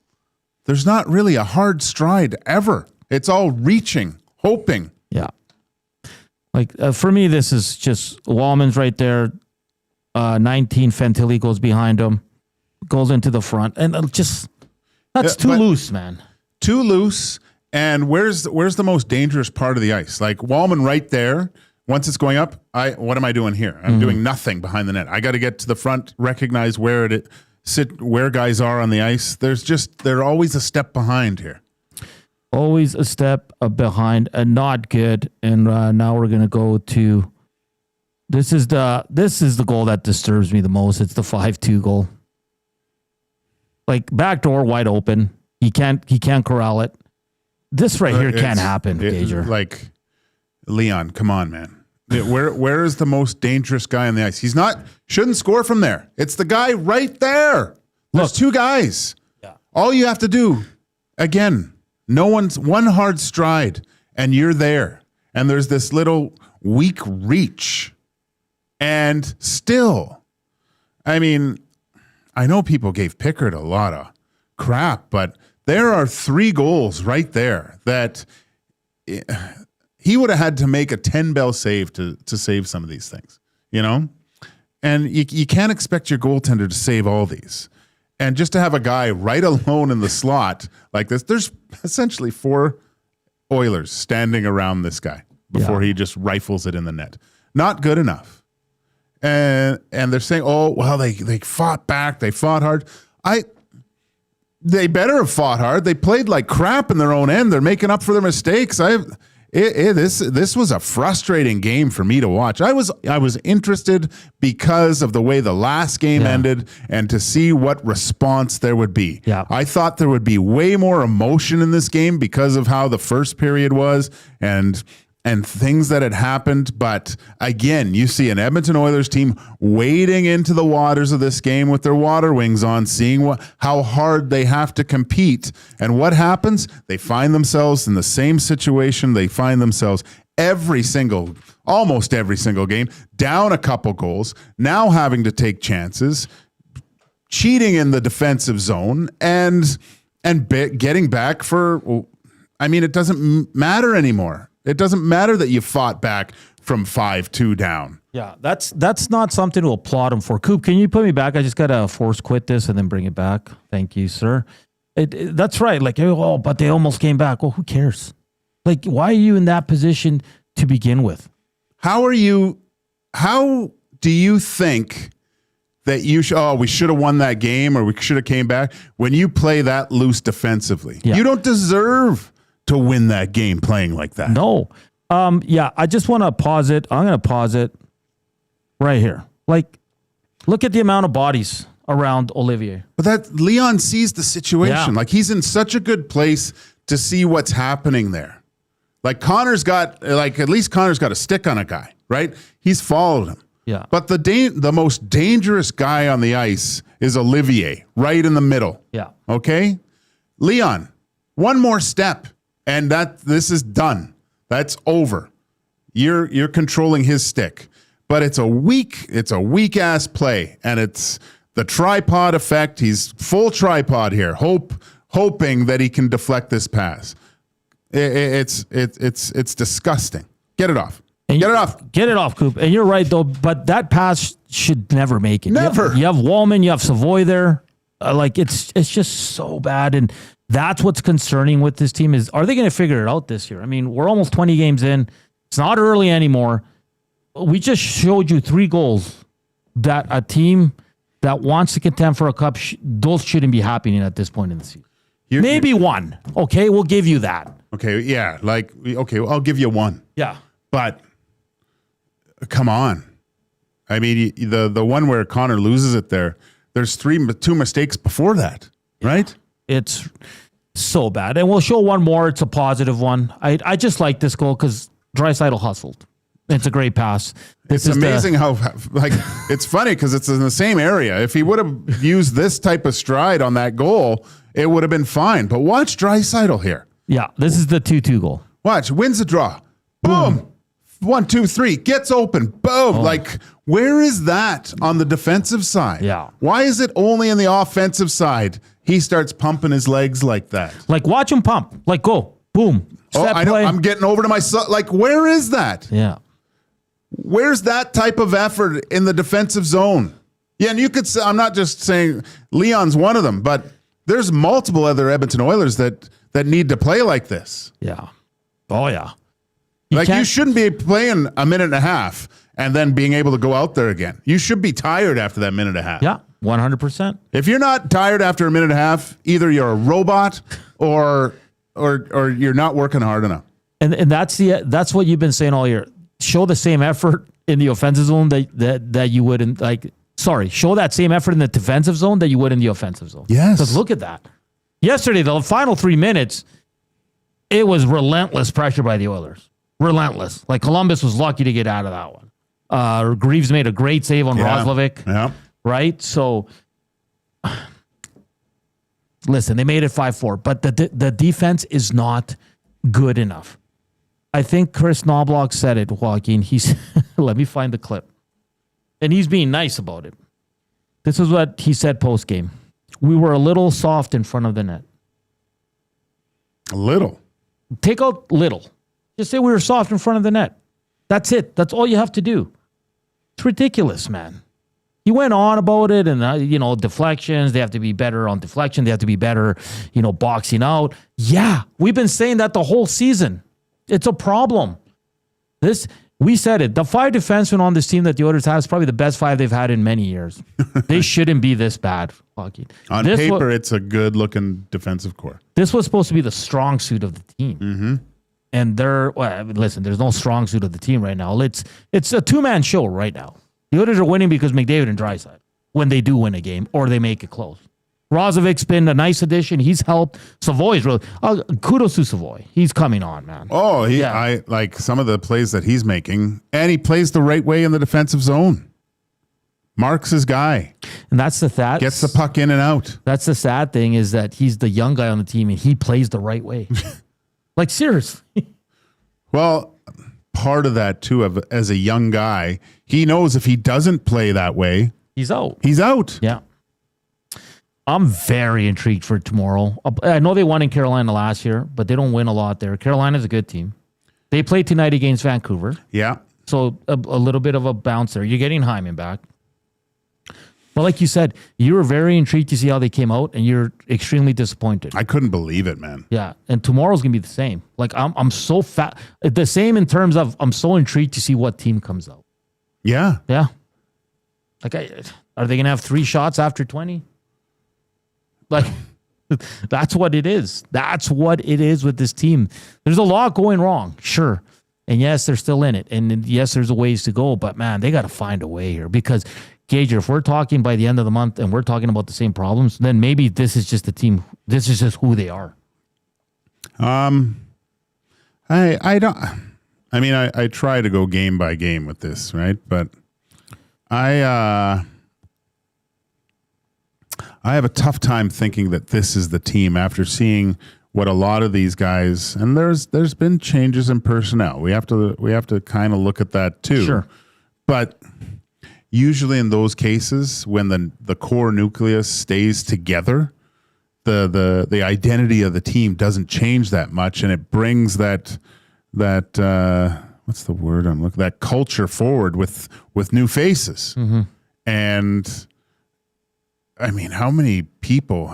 there's not really a hard stride ever. It's all reaching, hoping. Yeah. Like, for me, this is just Wallman's right there. 19, Fantilli goes behind him, goes into the front. And that's too loose, man. Too loose. And where's the most dangerous part of the ice? Like Wallman right there. Once it's going up, what am I doing here? I'm doing nothing behind the net. I got to get to the front, recognize where guys are on the ice. They're always a step behind here. Always a step behind, and not good. And now we're gonna go to this is the goal that disturbs me the most. It's the 5-2 goal. Like backdoor wide open. He can't corral it. This right here can't happen, Gager. Like Leon, come on, man. Where is the most dangerous guy on the ice? Shouldn't score from there. It's the guy right there. There's two guys. Yeah. All you have to do, again, one hard stride, and you're there. And there's this little weak reach. And still, I mean, I know people gave Pickard a lot of crap, but there are 3 goals right there that he would have had to make a 10-bell save to save some of these things, you know? And you can't expect your goaltender to save all these. And just to have a guy right alone in the slot like this, there's essentially 4 Oilers standing around this guy before he just rifles it in the net. Not good enough. And they're saying, oh, well, they fought back. They fought hard. They better have fought hard. They played like crap in their own end. They're making up for their mistakes. This was a frustrating game for me to watch. I was interested because of the way the last game ended and to see what response there would be. Yeah. I thought there would be way more emotion in this game because of how the first period was, and and things that had happened. But again, you see an Edmonton Oilers team wading into the waters of this game with their water wings on, seeing how hard they have to compete. And what happens? They find themselves in the same situation they find themselves almost every single game, down a couple goals, now having to take chances, cheating in the defensive zone, and getting back for, I mean, it doesn't matter anymore. It doesn't matter that you fought back from 5-2 down. Yeah, that's not something to applaud him for. Coop, can you put me back? I just got to force quit this and then bring it back. Thank you, sir. That's right. Like, oh, but they almost came back. Well, who cares? Like, why are you in that position to begin with? How do you think that we should have won that game or we should have came back when you play that loose defensively? Yeah. You don't deserve to win that game playing like that. No. I just want to pause it. I'm going to pause it right here. Like, look at the amount of bodies around Olivier. But that Leon sees the situation. Yeah. Like, he's in such a good place to see what's happening there. Like, at least Connor's got a stick on a guy, right? He's followed him. Yeah. But the most dangerous guy on the ice is Olivier, right in the middle. Yeah. Okay? Leon, one more step, and this is done. That's over. You're controlling his stick. But it's a weak ass play, and it's the tripod effect. He's full tripod here, hoping that he can deflect this pass. It's disgusting. Get it off. Get it off, Coop. And you're right, though, but that pass should never make it. Never. You have Wallman, you have Savoy there. It's just so bad. And that's what's concerning with this team is, are they going to figure it out this year? I mean, we're almost 20 games in. It's not early anymore. We just showed you 3 goals that a team that wants to contend for a cup, those shouldn't be happening at this point in the season. Maybe one. Okay, we'll give you that. Okay, yeah. I'll give you one. Yeah. But come on. I mean, the one where Connor loses it there's 2 mistakes before that, right? It's so bad. And we'll show one more. It's a positive one. I just like this goal because Draisaitl hustled. It's a great pass. It's amazing how, it's funny because it's in the same area. If he would have used this type of stride on that goal, it would have been fine. But watch Draisaitl here. Yeah, this is the 2-2 goal. Watch, wins the draw. Boom. 1, 2, 3. Gets open. Boom. Oh. Where is that on the defensive side? Yeah. Why is it only on the offensive side he starts pumping his legs like that? Watch him pump. Go. Boom. I know. I'm getting over to my son. Where is that? Yeah. Where's that type of effort in the defensive zone? Yeah, and you could say, I'm not just saying Leon's one of them, but there's multiple other Edmonton Oilers that need to play like this. Yeah. Oh, yeah. You shouldn't be playing a minute and a half and then being able to go out there again. You should be tired after that minute and a half. Yeah, 100%. If you're not tired after a minute and a half, either you're a robot or you're not working hard enough. And that's what you've been saying all year. Show the same effort in the offensive zone that you would in show that same effort in the defensive zone that you would in the offensive zone. Yes. Because look at that. Yesterday, the final 3 minutes, it was relentless pressure by the Oilers. Relentless. Columbus was lucky to get out of that one. Greaves made a great save on Roslovic. Yeah. Right? So, listen, they made it 5-4, but the defense is not good enough. I think Chris Knobloch said it, Joaquin. Let me find the clip. And he's being nice about it. This is what he said post-game. We were a little soft in front of the net. A little? Take out little. Just say we were soft in front of the net. That's it. That's all you have to do. It's ridiculous, man. He went on about it and, deflections. They have to be better on deflection. They have to be better, boxing out. Yeah, we've been saying that the whole season. It's a problem. We said it. The 5 defensemen on this team that the Oilers have is probably the best 5 they've had in many years. They shouldn't be this bad, Joaquin. On paper, it's a good-looking defensive core. This was supposed to be the strong suit of the team. Mm-hmm. And listen, there's no strong suit of the team right now. It's a 2-man show right now. The Oilers are winning because McDavid and Draisaitl when they do win a game or they make it close. Rozovic's been a nice addition. He's helped. Savoy's really kudos to Savoy. He's coming on, man. Oh, I like some of the plays that he's making, and he plays the right way in the defensive zone. Mark's his guy. And that's gets the puck in and out. That's the sad thing is that he's the young guy on the team and he plays the right way. Like seriously. Well, part of that too, as a young guy, he knows if he doesn't play that way, he's out. He's out. Yeah. I'm very intrigued for tomorrow. I know they won in Carolina last year, but they don't win a lot there. Carolina's a good team. They play tonight against Vancouver. Yeah. So a little bit of a bounce there. You're getting Hyman back. But like you said, you were very intrigued to see how they came out, and you're extremely disappointed. I couldn't believe it, man. Yeah, and tomorrow's going to be the same. Like, I'm so fat. The same in terms of I'm so intrigued to see what team comes out. Yeah. Yeah. Like, are they going to have 3 shots after 20? Like, that's what it is. That's what it is with this team. There's a lot going wrong, sure. And yes, they're still in it. And yes, there's a ways to go. But, man, they got to find a way here. Because, Gage, if we're talking by the end of the month and we're talking about the same problems, then maybe this is just the team. This is just who they are. I try to go game by game with this, right? But I have a tough time thinking that this is the team after seeing what a lot of these guys, and there's been changes in personnel. We have to kind of look at that too. Sure. But usually in those cases, when the core nucleus stays together, the identity of the team doesn't change that much, and it brings that what's the word I'm looking, that culture forward with new faces. Mm-hmm. And I mean, how many people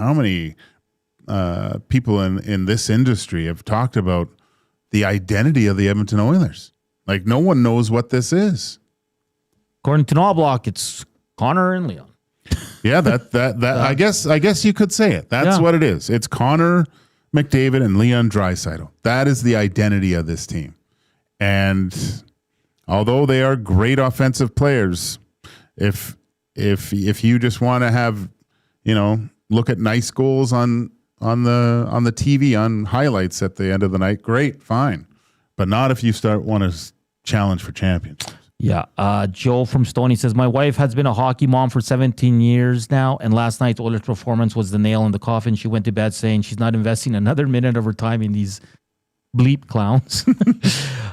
in this industry have talked about the identity of the Edmonton Oilers? Like, no one knows what this is. According to Knobloch, it's Connor and Leon. Yeah, that I guess you could say it. That's what it is. It's Connor McDavid and Leon Draisaitl. That is the identity of this team. And although they are great offensive players, if you just want to have, look at nice goals on the TV on highlights at the end of the night, great, fine. But not if you want to challenge for championships. Yeah. Joe from Stoney says, my wife has been a hockey mom for 17 years now, and last night's Oilers performance was the nail in the coffin. She went to bed saying she's not investing another minute of her time in these bleep clowns.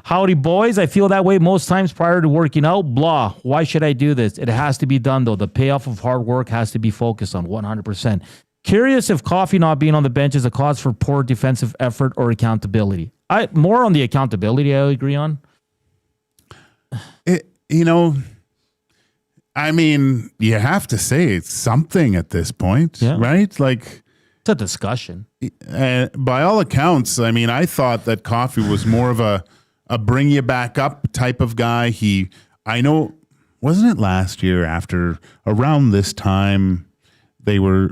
Howdy, boys. I feel that way most times prior to working out. Blah. Why should I do this? It has to be done, though. The payoff of hard work has to be focused on 100%. Curious if Coffee not being on the bench is a cause for poor defensive effort or accountability. More on the accountability, I agree on. I mean, you have to say it's something at this point, right? Like, it's a discussion. By all accounts, I mean, I thought that Coffee was more of a bring you back up type of guy. I know, wasn't it last year after around this time they were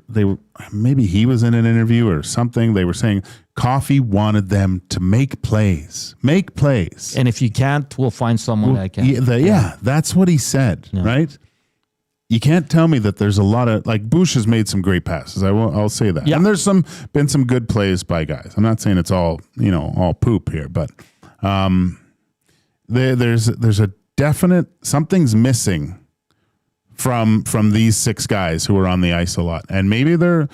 maybe he was in an interview or something. They were saying Coffee wanted them to make plays. And if you can't, we'll find someone that can. Yeah, that's what he said, right? You can't tell me that there's a lot of, like, Bush has made some great passes. I'll say that. Yeah. And there's been some good plays by guys. I'm not saying it's all poop here, but there's a definite something's missing from these 6 guys who are on the ice a lot. And maybe there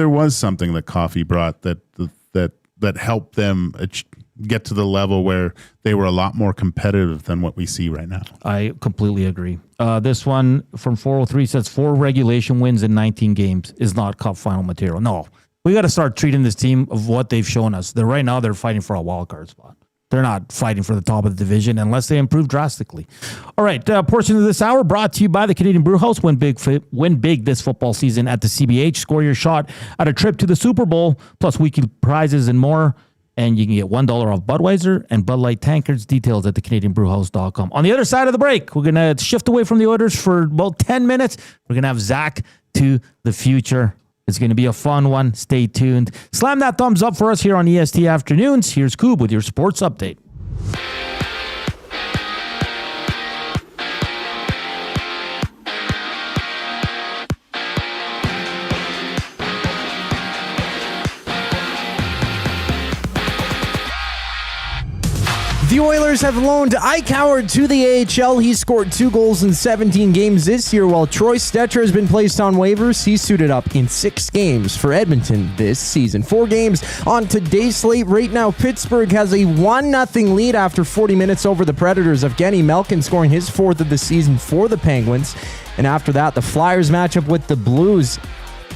was something that Coffee brought that helped them get to the level where they were a lot more competitive than what we see right now. I completely agree. This one from 403 says 4 regulation wins in 19 games is not cup final material. No, we got to start treating this team of what they've shown us. Right now they're fighting for a wild card spot. They're not fighting for the top of the division unless they improve drastically. All right, portion of this hour brought to you by the Canadian Brewhouse. Win big this football season at the CBH. Score your shot at a trip to the Super Bowl, plus weekly prizes and more. And you can get $1 off Budweiser and Bud Light tankards. Details at thecanadianbrewhouse.com. On the other side of the break, we're going to shift away from the Oilers for about 10 minutes. We're going to have Zach to the future. It's going to be a fun one. Stay tuned. Slam that thumbs up for us here on EST Afternoons. Here's Coob with your sports update. The Oilers have loaned Ike Howard to the AHL. He scored 2 goals in 17 games this year, while Troy Stecher has been placed on waivers. He suited up in 6 games for Edmonton this season. 4 games on today's slate. Right now, Pittsburgh has a 1-0 lead after 40 minutes over the Predators. Evgeny Malkin scoring his 4th of the season for the Penguins. And after that, the Flyers match up with the Blues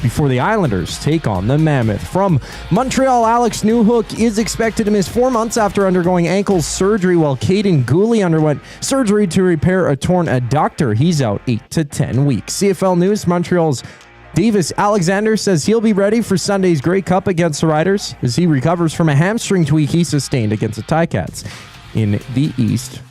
before the Islanders take on the Mammoth. From Montreal, Alex Newhook is expected to miss 4 months after undergoing ankle surgery, while Caden Gooley underwent surgery to repair a torn adductor. He's out 8 to 10 weeks. CFL News, Montreal's Davis Alexander says he'll be ready for Sunday's Grey Cup against the Riders as he recovers from a hamstring tweak he sustained against the Ticats in the East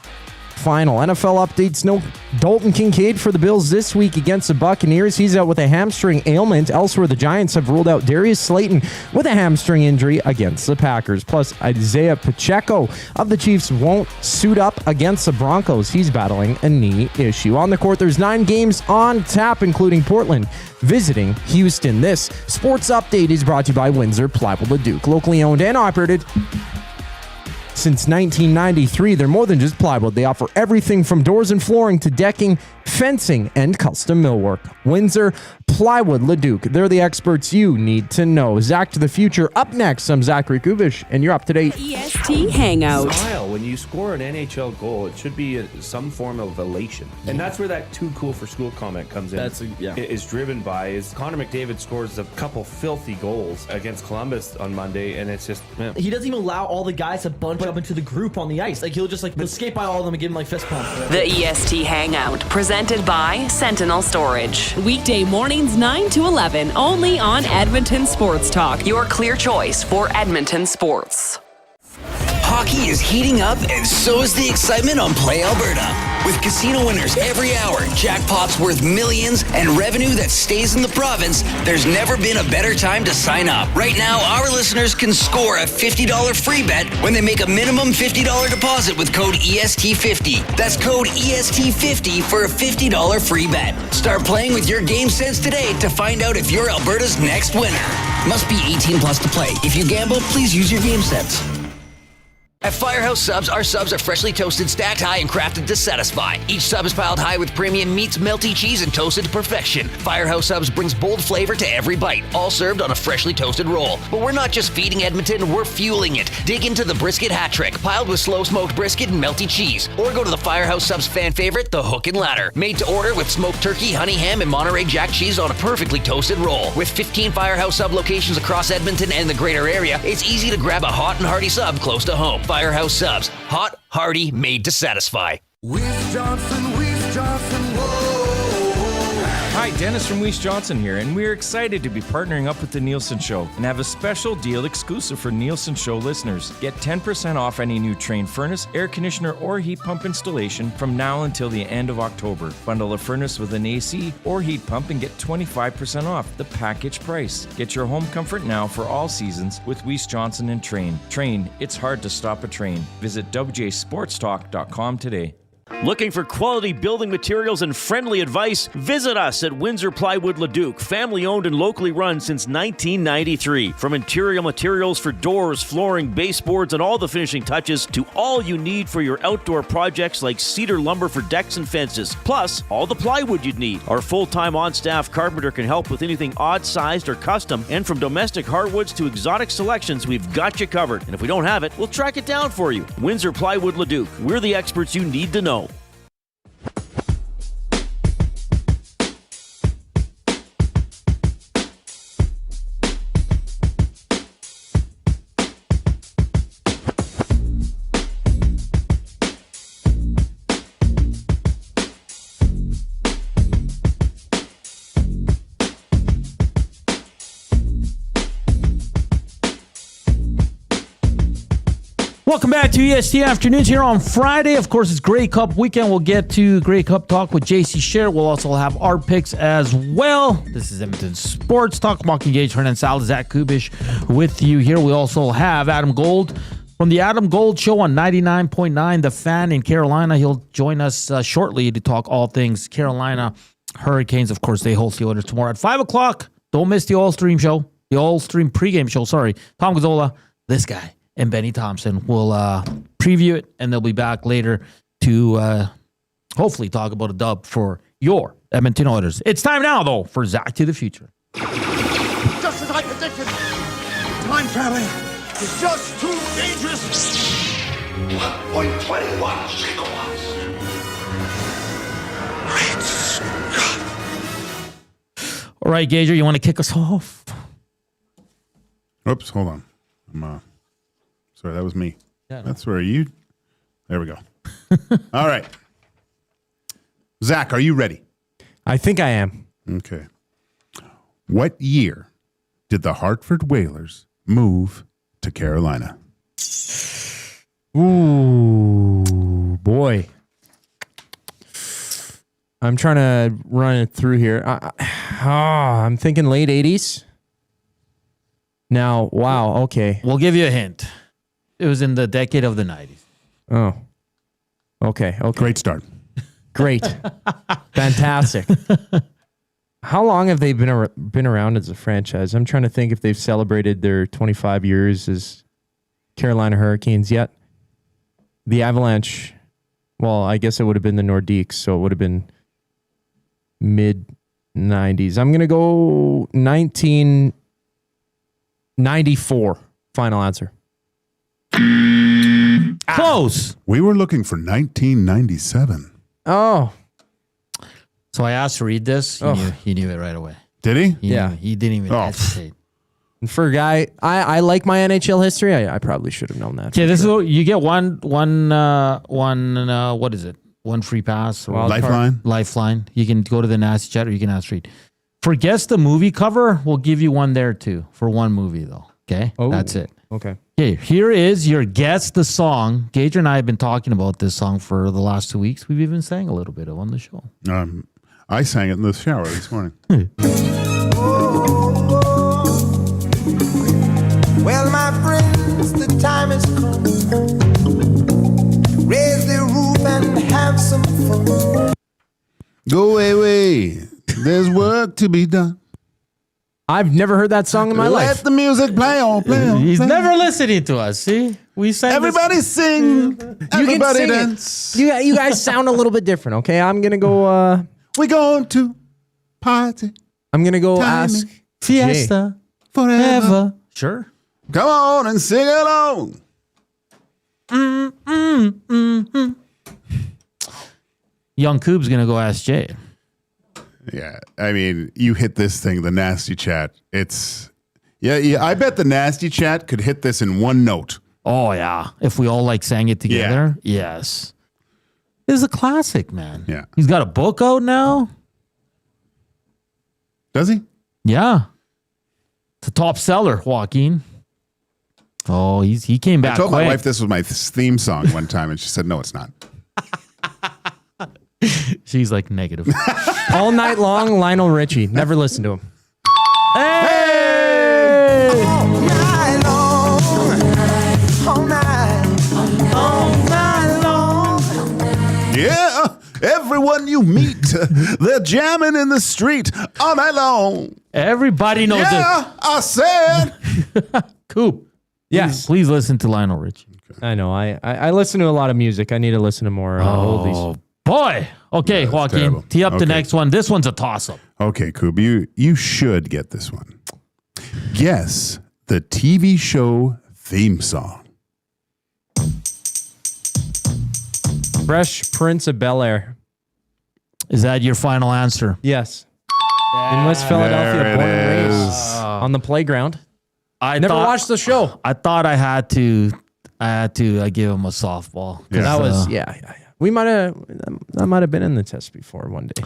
Final. NFL updates: no Dalton Kincaid for the Bills this week against the Buccaneers. He's out with a hamstring ailment. Elsewhere, the Giants have ruled out Darius Slayton with a hamstring injury against the Packers. Plus, Isaiah Pacheco of the Chiefs won't suit up against the Broncos. He's battling a knee issue. On the court, there's 9 games on tap, including Portland visiting Houston. This sports update is brought to you by Windsor Plywood Leduc, locally owned and operated since 1993. They're more than just plywood. They offer everything from doors and flooring to decking, fencing, and custom millwork. Windsor Plywood Leduc. They're the experts you need to know. Zach to the Future up next. I'm Zachary Kubish, and you're up to date. EST Hangout. Smile. When you score an NHL goal, it should be some form of elation. And that's where that too cool for school comment comes in. Is driven by is Connor McDavid scores a couple filthy goals against Columbus on Monday, and it's just... Man. He doesn't even allow all the guys to bunch up into the group on the ice. Like, he'll just escape by all of them and give them like fist pumps. The EST Hangout, presented by Sentinel Storage. Weekday mornings 9 to 11, only on Edmonton Sports Talk. Your clear choice for Edmonton sports. Hockey is heating up, and so is the excitement on Play Alberta. With casino winners every hour, jackpots worth millions, and revenue that stays in the province, there's never been a better time to sign up. Right now, our listeners can score a $50 free bet when they make a minimum $50 deposit with code EST50. That's code EST50 for a $50 free bet. Start playing with your game sense today to find out if you're Alberta's next winner. Must be 18 plus to play. If you gamble, please use your game sense. At Firehouse Subs, our subs are freshly toasted, stacked high, and crafted to satisfy. Each sub is piled high with premium meats, melty cheese, and toasted to perfection. Firehouse Subs brings bold flavor to every bite, all served on a freshly toasted roll. But we're not just feeding Edmonton, we're fueling it. Dig into the brisket hat trick, piled with slow-smoked brisket and melty cheese. Or go to the Firehouse Subs fan favorite, the Hook and Ladder. Made to order with smoked turkey, honey ham, and Monterey Jack cheese on a perfectly toasted roll. With 15 Firehouse Sub locations across Edmonton and the greater area, it's easy to grab a hot and hearty sub close to home. Firehouse Subs. Hot, hearty, made to satisfy. Weiss Johnson, whoa. Hi, Dennis from Weiss Johnson here, and we're excited to be partnering up with the Nielsen Show and have a special deal exclusive for Nielsen Show listeners. Get 10% off any new Trane furnace, air conditioner, or heat pump installation from now until the end of October. Bundle a furnace with an AC or heat pump and get 25% off the package price. Get your home comfort now for all seasons with Weiss Johnson and Trane. Trane, it's hard to stop a train. Visit wjsportstalk.com today. Looking for quality building materials and friendly advice? Visit us at Windsor Plywood Leduc, family owned and locally run since 1993. From interior materials for doors, flooring, baseboards, and all the finishing touches to all you need for your outdoor projects like cedar lumber for decks and fences, plus all the plywood you'd need. Our full-time on-staff carpenter can help with anything odd-sized or custom, and from domestic hardwoods to exotic selections, we've got you covered. And if we don't have it, we'll track it down for you. Windsor Plywood Leduc. We're the experts you need to know. Welcome back to EST Afternoons here on Friday. Of course, it's Grey Cup weekend. We'll get to Grey Cup talk with JC Sherritt. We'll also have our picks as well. This is Edmonton Sports Talk. Joaquin, Gage, Hernan, Salas, Zach Kubish with you here. We also have Adam Gold from the Adam Gold Show on 99.9 The Fan in Carolina. He'll join us shortly to talk all things Carolina Hurricanes. Of course, they host the Oilers tomorrow at 5 o'clock. Don't miss the All-Stream show. The All-Stream pregame show, sorry. Tom Gazzola, this guy, and Benny Thompson will preview preview it, and they'll be back later to hopefully talk about a dub for your Edmonton Oilers. It's time now, though, for Zach to the Future. Just as I predicted, time traveling is just too dangerous. 1.21 gigawatts. Great Scott. All right, Gager, you want to kick us off? Oops, hold on. Sorry, that was me. Yeah, no. That's where you... There we go. All right. Zach, are you ready? I think I am. Okay. What year did the Hartford Whalers move to Carolina? Ooh, boy. I'm trying to run it through here. I'm thinking late 80s. Now, wow, okay. We'll give you a hint. It was in the decade of the 90s. Oh. Okay. Great start. Great. Fantastic. How long have they been around as a franchise? I'm trying to think if they've celebrated their 25 years as Carolina Hurricanes yet. The Avalanche, well, I guess it would have been the Nordiques, so it would have been mid-90s. I'm going to go 1994. Final answer. Close. We were looking for 1997. Oh. So I asked to read this. He knew it right away. Did he? Yeah. He didn't even hesitate. And for a guy, I like my NHL history. I probably should have known that. Okay, this is what you get one what is it? One free pass or Lifeline. You can go to the Nasty Chat or you can ask Reed. For guess the movie cover, we'll give you one there too. For one movie though. Okay? Oh, that's it. Okay. Okay, here is your guess the song. Gage and I have been talking about this song for the last 2 weeks. We've even sang a little bit of on the show. I sang it in the shower this morning. Well, my friends, the time has come. Raise the roof and have some fun. Go away. There's work to be done. I've never heard that song in my life. Let the music play on, play on. He's never listening to us. See, we sang. Everybody sing. Everybody dance. You guys sound a little bit different. Okay, I'm gonna go. We're going to party. I'm gonna go Timing. ask Fiesta forever. Sure. Come on and sing along. Young Coob's gonna go ask Jay. Yeah, I mean, you hit this thing, the Nasty Chat. It's yeah. I bet the Nasty Chat could hit this in one note. Oh yeah, if we all like sang it together. Yeah. Yes, this is a classic, man. Yeah, he's got a book out now. Does he? Yeah, it's a top seller, Joaquin. Oh, he came back. I told quick. my wife this was my theme song one time, and she said, "No, it's not." She's like negative. All night long, Lionel Richie. Never listen to him. Hey! All night long. All night long. Yeah, everyone you meet, they're jamming in the street all night long. Everybody knows it. Yeah, I said. Coop. Yes. Please listen to Lionel Richie. Okay. I know. I listen to a lot of music. I need to listen to more oldies. Boy. Okay, Yeah, Joaquin. terrible. Tee up the next one. This one's a toss-up. Okay, Koob, you should get this one. Guess the TV show theme song. Fresh Prince of Bel-Air. Is that your final answer? Yes. In West Philadelphia, There it born and raised is. on the playground. I Never watched the show. I thought I had to give him a softball. Yeah. That was yeah. We that might have been in the test before one day.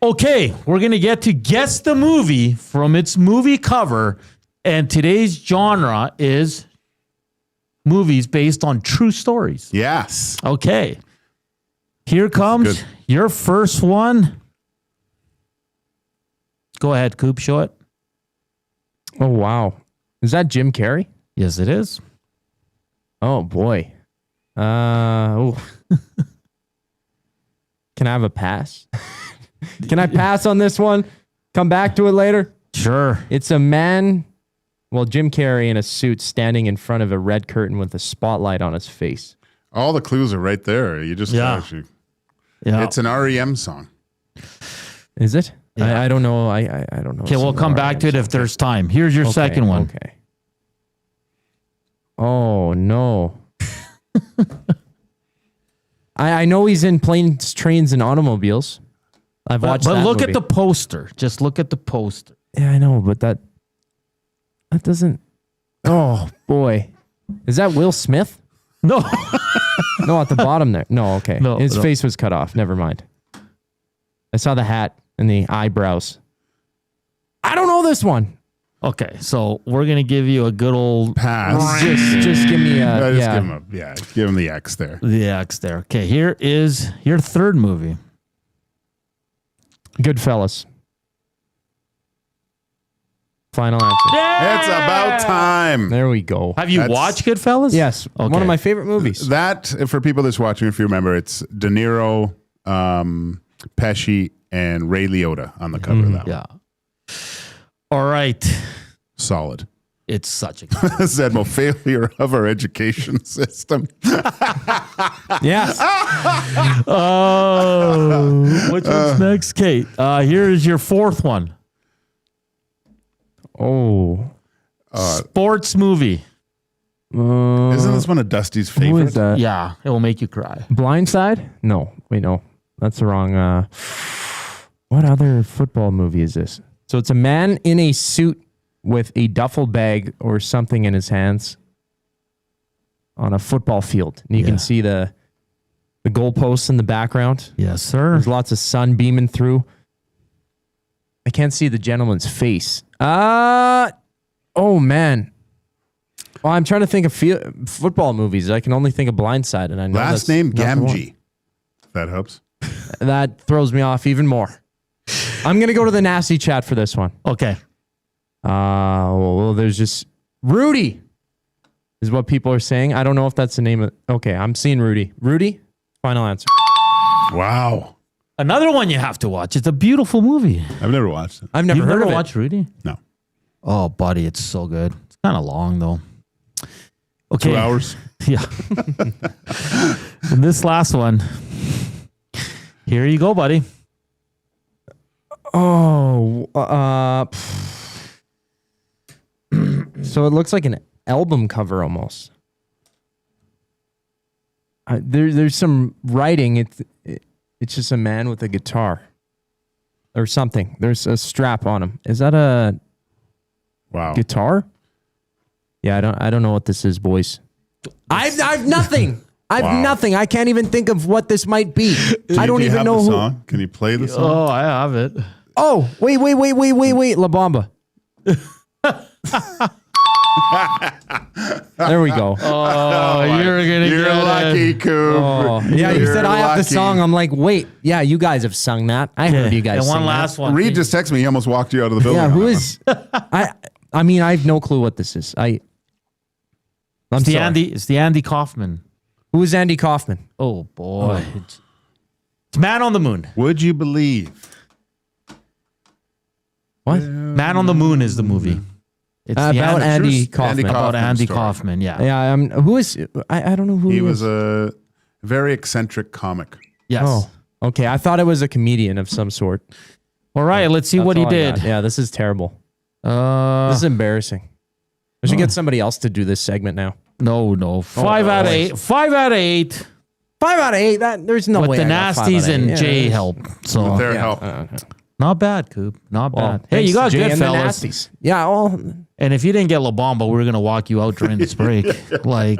Okay, we're going to get to guess the movie from its movie cover. And today's genre is movies based on true stories. Yes. Okay. Here comes good. your first one. Go ahead, Coop, show it. Oh, wow. Is that Jim Carrey? Yes, it is. Oh, boy. Can I have a pass? Can I pass on this one? Come back to it later? Sure. It's a man, well, Jim Carrey in a suit standing in front of a red curtain with a spotlight on his face. All the clues are right there. You just actually. Yeah. It's an REM song. Is it? Yeah. I don't know. I don't know. Okay, we'll come back to it if there's time. Here's your second one. Okay. Oh, no. I know he's in Planes, Trains, and Automobiles. I've watched that But look movie. at the poster. Just look at the poster. Yeah, I know, but that doesn't... Oh, boy. Is that Will Smith? No. No, at the bottom there. No, okay. No, His face was cut off. Never mind. I saw the hat and the eyebrows. I don't know this one. Okay, so we're going to give you a good old pass. Just give me a... Give him the X there. The X there. Okay, here is your third movie. Goodfellas. Final answer. It's about time. There we go. Have you watched Goodfellas? Yes. Okay. One of my favorite movies. That, for people that's watching, if you remember, it's De Niro, Pesci, and Ray Liotta on the cover of that one. Yeah. All right. Solid. It's such a good Zedmo, failure of our education system. Yes. Oh, which one's next, Kate? Here is your fourth one. Oh. Sports movie. Isn't this one of Dusty's favorite? Who is that? Yeah, it will make you cry. Blindside? No. Wait, no. That's the wrong... what other football movie is this? So it's a man in a suit with a duffel bag or something in his hands on a football field. And you can see the goalposts in the background. Yes, sir. There's lots of sun beaming through. I can't see the gentleman's face. Oh, man. Well, I'm trying to think of football movies. I can only think of Blindside. And I know Last name Gamgee. If that helps. That throws me off even more. I'm going to go to the nasty chat for this one. Okay. Well, there's just Rudy is what people are saying. I don't know if that's the name of... Okay, I'm seeing Rudy. Rudy, final answer. Wow. Another one you have to watch. It's a beautiful movie. I've never watched it. I've never heard of it. watched Rudy? No. Oh, buddy, it's so good. It's kind of long, though. Okay. 2 hours. Yeah. And this last one. Here you go, buddy. Oh, so it looks like an album cover almost. There's some writing. It's just a man with a guitar or something. There's a strap on him. Is that a guitar? Yeah, I don't know what this is, boys. I've nothing. I've nothing. I can't even think of what this might be. I don't even know who. Song? Can you play the song? Oh, I have it. Oh, wait. La Bamba. There we go. Oh, you're going to get lucky, Coop. Oh, yeah, you said I have the song. I'm like, wait. Yeah, you guys have sung that. I heard you guys and one sing last that. one. Reed just texted me. He almost walked you out of the building. Yeah, who is... I mean, I have no clue what this is. I'm sorry. It's the Andy Kaufman. Who is Andy Kaufman? Oh, boy. It's Man on the Moon. Would you believe? What? Man on the Moon is the movie. It's about Andy Kaufman. About Andy Kaufman, yeah. Yeah, who is... I don't know who he was. A very eccentric comic. Yes. Oh, okay. I thought it was a comedian of some sort. All right, let's see what he did. Yeah, this is terrible. This is embarrassing. I should get somebody else to do this segment now. No. 5 out of 8. 5 out of 8. 5 out of 8. There's no way. With the I got 5 nasties out of 8. and Jay help. So With their help. not bad, Coop. Not bad. Hey, thanks you got to Jay good and the fellas. nasties. Yeah, well... And if you didn't get La Bamba, we were gonna walk you out during this break. Like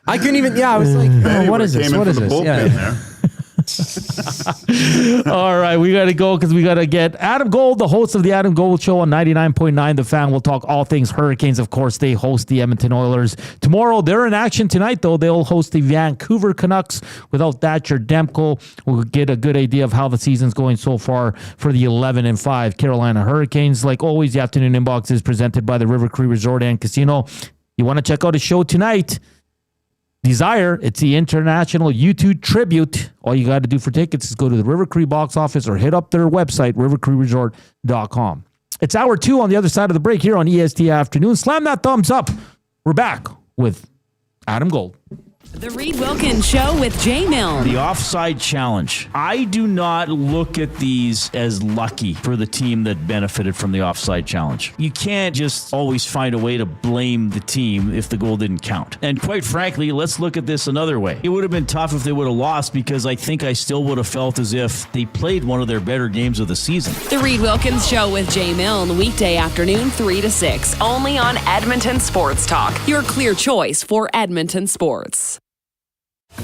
I couldn't even. Yeah, I was like, what is this? What is this? Yeah. All right, we got to go because we got to get Adam Gold, the host of the Adam Gold Show on 99.9 The Fan. We'll talk all things Hurricanes. Of course, they host the Edmonton Oilers tomorrow. They're in action tonight, though. They'll host the Vancouver Canucks without Thatcher Demko. We'll get a good idea of how the season's going so far for the 11-5 Carolina Hurricanes. Like always, the afternoon inbox is presented by the River Cree Resort and Casino. You want to check out a show tonight? Desire, it's the International YouTube Tribute. All you got to do for tickets is go to the River Cree box office or hit up their website, rivercreeresort.com. It's hour 2 on the other side of the break here on EST Afternoon. Slam that thumbs up. We're back with Adam Gold. The Reed Wilkins Show with Jay Milne. The offside challenge. I do not look at these as lucky for the team that benefited from the offside challenge. You can't just always find a way to blame the team if the goal didn't count. And quite frankly, let's look at this another way. It would have been tough if they would have lost, because I think I still would have felt as if they played one of their better games of the season. The Reed Wilkins Show with Jay Milne, weekday afternoon 3 to 6, only on Edmonton Sports Talk, your clear choice for Edmonton sports.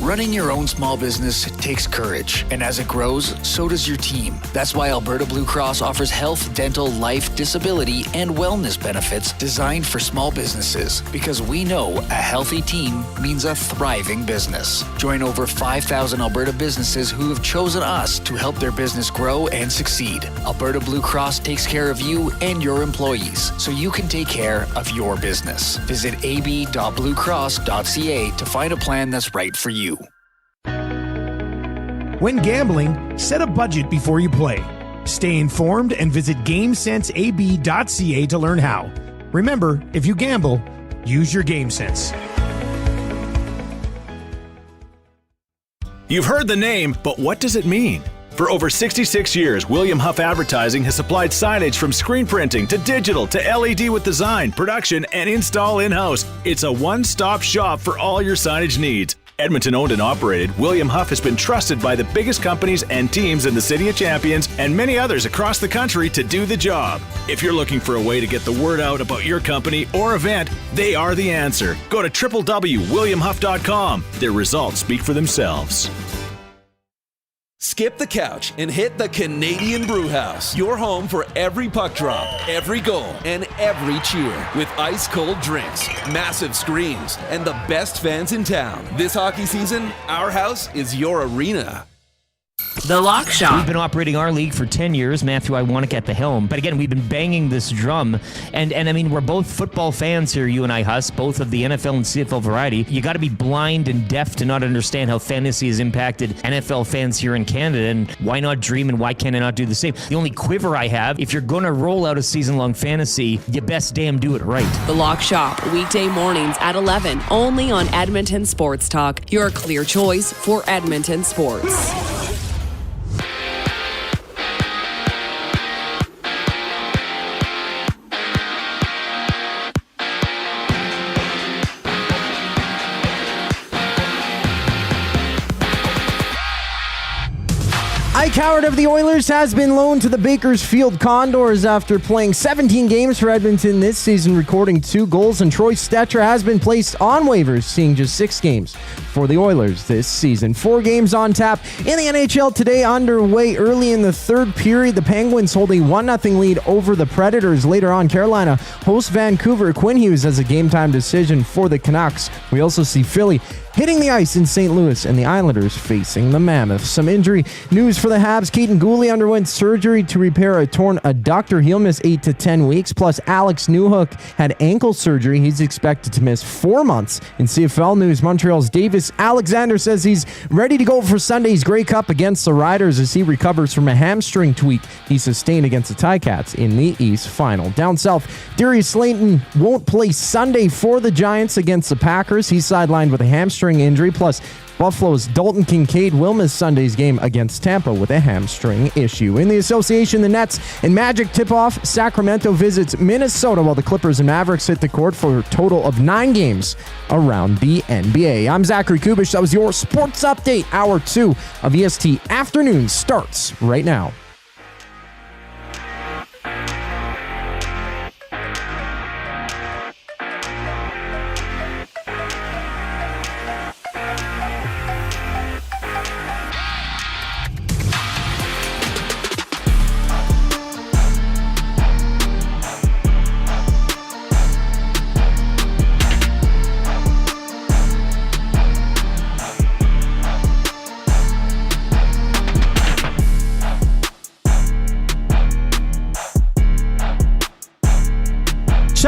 Running your own small business takes courage, and as it grows, so does your team. That's why Alberta Blue Cross offers health, dental, life, disability, and wellness benefits designed for small businesses, because we know a healthy team means a thriving business. Join over 5,000 Alberta businesses who have chosen us to help their business grow and succeed. Alberta Blue Cross takes care of you and your employees, so you can take care of your business. Visit ab.bluecross.ca to find a plan that's right for you. When gambling, set a budget before you play. Stay informed and visit GameSenseAB.ca to learn how. Remember, if you gamble, use your game sense. You've heard the name, but what does it mean? For over 66 years, William Huff Advertising has supplied signage from screen printing to digital to LED with design, production, and install in-house. It's a one-stop shop for all your signage needs. Edmonton owned and operated, William Huff has been trusted by the biggest companies and teams in the City of Champions and many others across the country to do the job. If you're looking for a way to get the word out about your company or event, they are the answer. Go to www.williamhuff.com. Their results speak for themselves. Skip the couch and hit the Canadian Brewhouse. Your home for every puck drop, every goal, and every cheer. With ice-cold drinks, massive screens, and the best fans in town. This hockey season, our house is your arena. The Lock Shop. We've been operating our league for 10 years. Matthew Iwanek at the helm. But again, we've been banging this drum. And I mean, we're both football fans here, you and I, Huss, both of the NFL and CFL variety. You got to be blind and deaf to not understand how fantasy has impacted NFL fans here in Canada. And why not dream, and why can I not do the same? The only quiver I have, if you're going to roll out a season-long fantasy, you best damn do it right. The Lock Shop, weekday mornings at 11, only on Edmonton Sports Talk, your clear choice for Edmonton sports. Ike Howard of the Oilers has been loaned to the Bakersfield Condors after playing 17 games for Edmonton this season, recording 2 goals, and Troy Stecher has been placed on waivers, seeing just 6 games for the Oilers this season. 4 games on tap in the NHL today, underway early in the third period. The Penguins hold a 1-0 lead over the Predators. Later on, Carolina hosts Vancouver. Quinn Hughes has a game-time decision for the Canucks. We also see Philly hitting the ice in St. Louis, and the Islanders facing the Mammoths. Some injury news for the Habs. Keaton Gooley underwent surgery to repair a torn adductor. He'll miss 8 to 10 weeks. Plus, Alex Newhook had ankle surgery. He's expected to miss 4 months. In CFL news, Montreal's Davis Alexander says he's ready to go for Sunday's Grey Cup against the Riders as he recovers from a hamstring tweak he sustained against the Ticats in the East Final. Down south, Darius Slayton won't play Sunday for the Giants against the Packers. He's sidelined with a hamstring injury. Plus, Buffalo's Dalton Kincaid will miss Sunday's game against Tampa with a hamstring issue. In the association, the Nets and Magic tip-off. Sacramento visits Minnesota, while the Clippers and Mavericks hit the court for a total of 9 games around the NBA. I'm Zachary Kubish. That was your Sports Update. Hour 2 of EST Afternoon starts right now.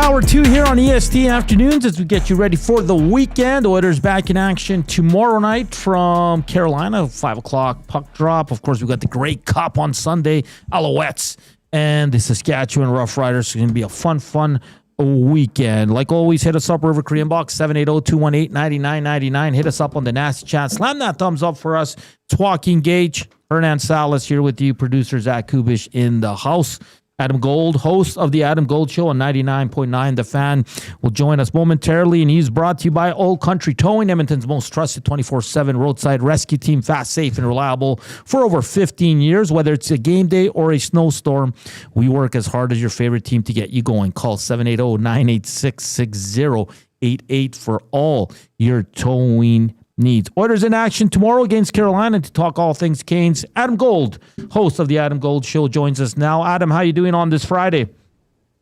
Hour 2 here on EST Afternoons as we get you ready for the weekend. Oilers back in action tomorrow night from Carolina, 5 o'clock puck drop. Of course, we've got the Grey Cup on Sunday, Alouettes and the Saskatchewan Roughriders. It's going to be a fun weekend. Like always, hit us up, River Cree Inbox, 780-218-9999. Hit us up on the Nasty Chat. Slam that thumbs up for us. It's Joaquin, Gage, Hernan, Salas here with you. Producer Zach Kubish in the house. Adam Gold, host of the Adam Gold Show on 99.9 The Fan, will join us momentarily, and he's brought to you by Old Country Towing, Edmonton's most trusted 24/7 roadside rescue team, fast, safe, and reliable for over 15 years. Whether it's a game day or a snowstorm, we work as hard as your favorite team to get you going. Call 780-986-6088 for all your towing needs. Oilers in action tomorrow against Carolina. To talk all things Canes, Adam Gold, host of the Adam Gold Show, joins us now. Adam, how you doing on this Friday?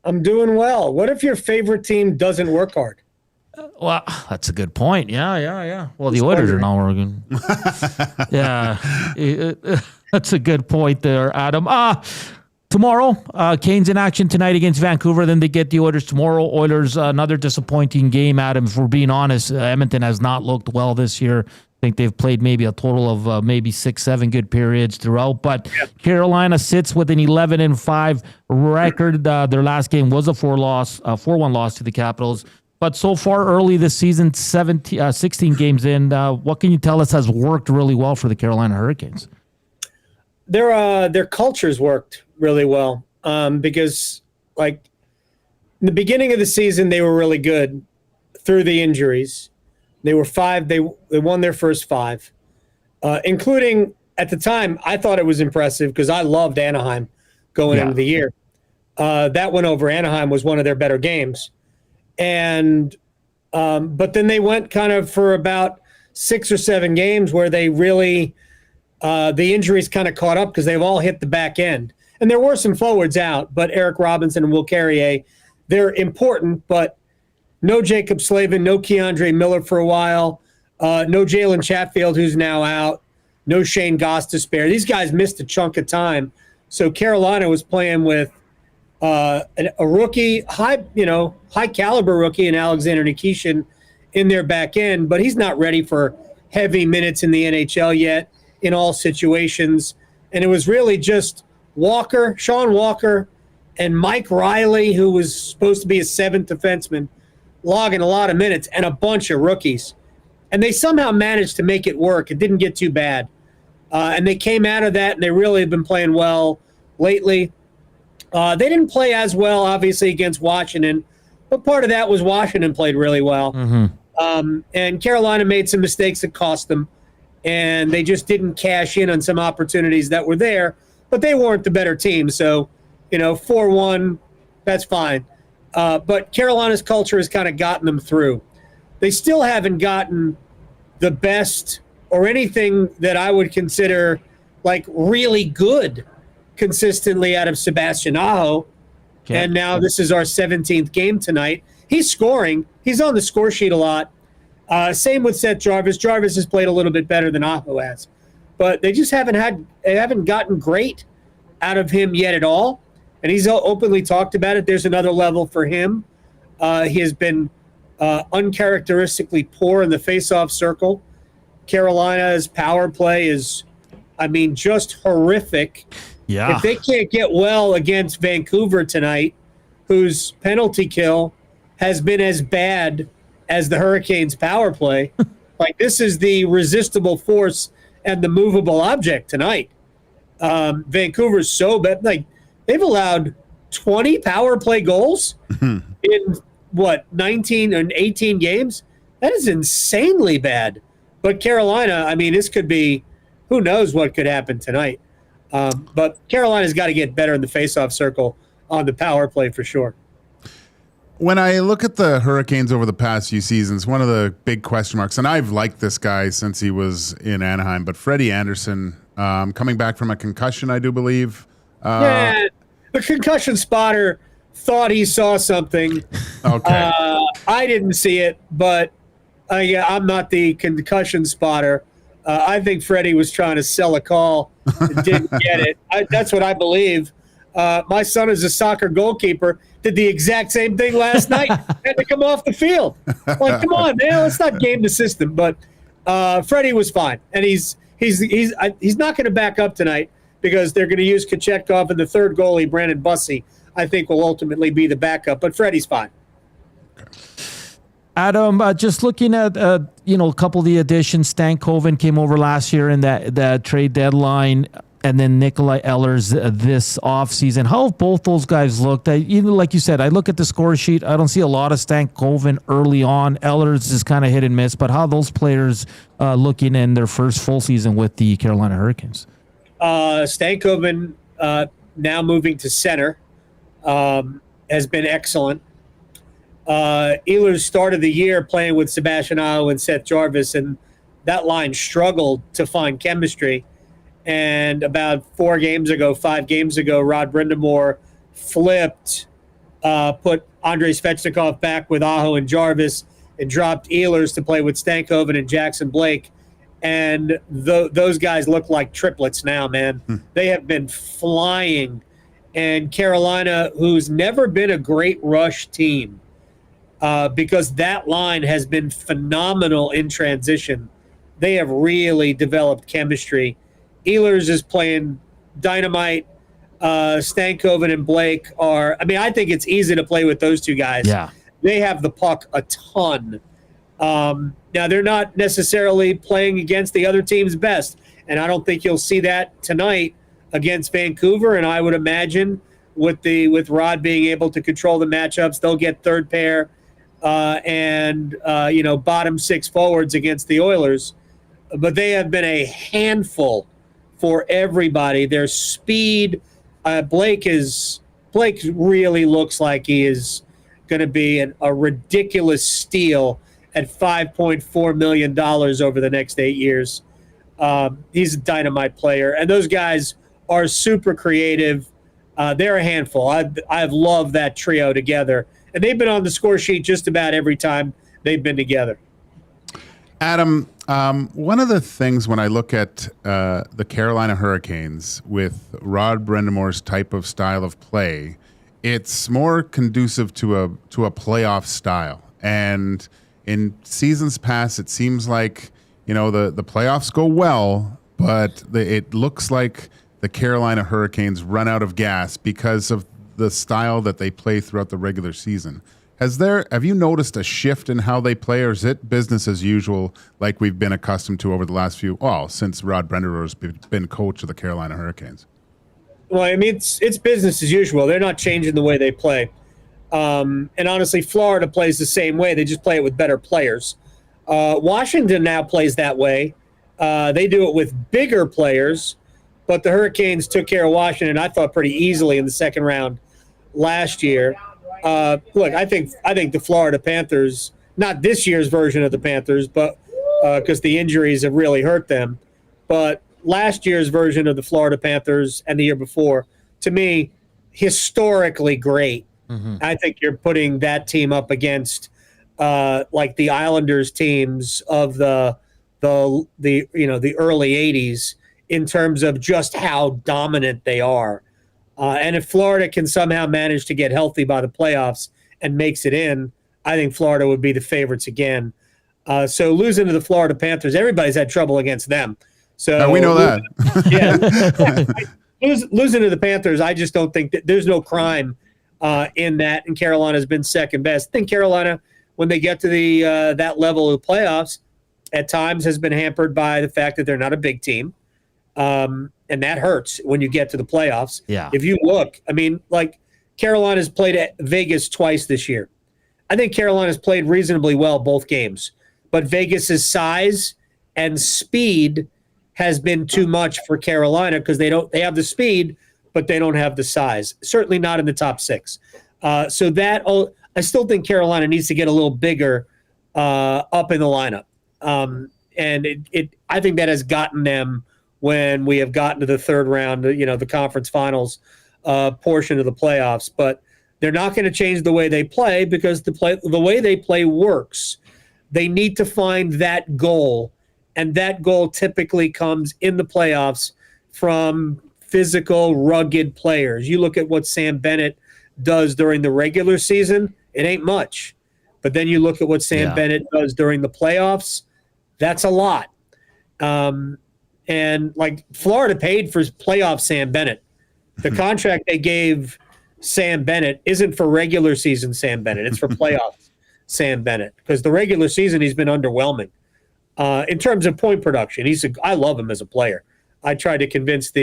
I'm doing well. What if your favorite team doesn't work hard? Well, that's a good point. Yeah. Well, the Oilers are not working. Yeah, that's a good point there, Adam. Tomorrow, Canes in action tonight against Vancouver. Then they get the Oilers tomorrow. Oilers, another disappointing game, Adam. If we're being honest, Edmonton has not looked well this year. I think they've played maybe a total of maybe 6-7 good periods throughout. But Carolina sits with an 11-5 record. Their last game was a 4-1 loss to the Capitals. But so far early this season, 16 games in, what can you tell us has worked really well for the Carolina Hurricanes? Their culture's worked really well because, like, in the beginning of the season, they were really good through the injuries. They were 5. They won their first 5, including at the time. I thought it was impressive because I loved Anaheim going into the year. That win over Anaheim was one of their better games, and but then they went kind of for about 6 or 7 games where they really. The injuries kind of caught up because they've all hit the back end. And there were some forwards out, but Eric Robinson and Will Carrier, they're important, but no Jacob Slavin, no Keandre Miller for a while, no Jalen Chatfield, who's now out, no Shane Goss to spare. These guys missed a chunk of time. So Carolina was playing with a rookie, high caliber rookie in Alexander Nikishin in their back end, but he's not ready for heavy minutes in the NHL yet. In all situations. And it was really just Sean Walker, and Mike Riley, who was supposed to be a 7th defenseman, logging a lot of minutes, and a bunch of rookies. And they somehow managed to make it work. It didn't get too bad. And they came out of that, and they really have been playing well lately. They didn't play as well, obviously, against Washington, but part of that was Washington played really well. Mm-hmm. And Carolina made some mistakes that cost them. And they just didn't cash in on some opportunities that were there, but they weren't the better team. So, 4-1, that's fine. But Carolina's culture has kind of gotten them through. They still haven't gotten the best or anything that I would consider like really good consistently out of Sebastian Aho. Okay. And now this is our 17th game tonight. He's scoring. He's on the score sheet a lot. Same with Seth Jarvis. Jarvis has played a little bit better than Aho has, but they just haven't gotten great out of him yet at all. And he's openly talked about it. There's another level for him. He has been uncharacteristically poor in the faceoff circle. Carolina's power play is, just horrific. Yeah. If they can't get well against Vancouver tonight, whose penalty kill has been as bad as the Hurricanes' power play, like this is the resistible force and the movable object tonight. Vancouver's so bad. Like they've allowed 20 power play goals in 19 and 18 games. That is insanely bad. But Carolina, this could be, who knows what could happen tonight. But Carolina's got to get better in the faceoff circle on the power play for sure. When I look at the Hurricanes over the past few seasons, one of the big question marks, and I've liked this guy since he was in Anaheim, but Freddie Anderson, coming back from a concussion, I do believe. The concussion spotter thought he saw something. Okay. I didn't see it, but I'm not the concussion spotter. I think Freddie was trying to sell a call and didn't get it. That's what I believe. My son is a soccer goalkeeper, did the exact same thing last night, had to come off the field. Like, come on, man, let's not game the system. But Freddie was fine, and he's not going to back up tonight because they're going to use Kochetkov, and the third goalie, Brandon Bussey, I think will ultimately be the backup. But Freddie's fine. Adam, just looking at a couple of the additions. Stankoven came over last year in that trade deadline, and then Nikolai Ehlers this offseason. How have both those guys looked? Like you said, I look at the score sheet. I don't see a lot of Stankoven early on. Ehlers is kind of hit and miss, but how are those players looking in their first full season with the Carolina Hurricanes? Stankoven, now moving to center, has been excellent. Ehlers started the year playing with Sebastian Aho and Seth Jarvis, and that line struggled to find chemistry. And about 5 games ago, Rod Brindamore flipped, put Andrei Svechnikov back with Aho and Jarvis, and dropped Ehlers to play with Stankoven and Jackson Blake. And those guys look like triplets now, man. They have been flying. And Carolina, who's never been a great rush team, because that line has been phenomenal in transition. They have really developed chemistry. Ehlers is playing dynamite. Stankoven and Blake I think it's easy to play with those two guys. Yeah. They have the puck a ton. Now, they're not necessarily playing against the other team's best, and I don't think you'll see that tonight against Vancouver. And I would imagine with Rod being able to control the matchups, they'll get third pair and bottom 6 forwards against the Oilers. But they have been a handful for everybody. Their speed, Blake really looks like he is going to be a ridiculous steal at $5.4 million over the next 8 years. He's a dynamite player, and those guys are super creative. They're a handful. I've loved that trio together, and they've been on the score sheet just about every time they've been together. Adam, one of the things when I look at the Carolina Hurricanes with Rod Brendamore's type of style of play, it's more conducive to a playoff style. And in seasons past, it seems like the playoffs go well, but it looks like the Carolina Hurricanes run out of gas because of the style that they play throughout the regular season. Have you noticed a shift in how they play, or is it business as usual like we've been accustomed to over the last since Rod Brendamore's been coach of the Carolina Hurricanes? Well, I mean, it's business as usual. They're not changing the way they play. And honestly, Florida plays the same way. They just play it with better players. Washington now plays that way. They do it with bigger players, but the Hurricanes took care of Washington, I thought, pretty easily in the second round last year. Look, I think the Florida Panthers, not this year's version of the Panthers, but because the injuries have really hurt them, but last year's version of the Florida Panthers and the year before, to me, historically great. Mm-hmm. I think you're putting that team up against like the Islanders teams of the early 80s in terms of just how dominant they are. And if Florida can somehow manage to get healthy by the playoffs and makes it in, I think Florida would be the favorites again. So losing to the Florida Panthers, everybody's had trouble against them. So we know that. Losing to the Panthers, I just don't think that there's no crime in that. And Carolina's been second best. I think Carolina, when they get to the that level of the playoffs, at times has been hampered by the fact that they're not a big team. And that hurts when you get to the playoffs. Yeah. If you look, I mean, like Carolina's played at Vegas twice this year. I think Carolina's played reasonably well both games, but Vegas's size and speed has been too much for Carolina because they have the speed, but they don't have the size. Certainly not in the top 6. So that I still think Carolina needs to get a little bigger up in the lineup. And I think that has gotten them when we have gotten to the third round, the conference finals portion of the playoffs. But they're not going to change the way they play because the way they play works. They need to find that goal, and that goal typically comes in the playoffs from physical, rugged players. You look at what Sam Bennett does during the regular season, it ain't much. But then you look at what Sam Bennett does during the playoffs, that's a lot. And like Florida paid for playoff Sam Bennett. The contract they gave Sam Bennett isn't for regular season Sam Bennett. It's for playoffs. Sam Bennett, because the regular season he's been underwhelming in terms of point production. I love him as a player. I tried to convince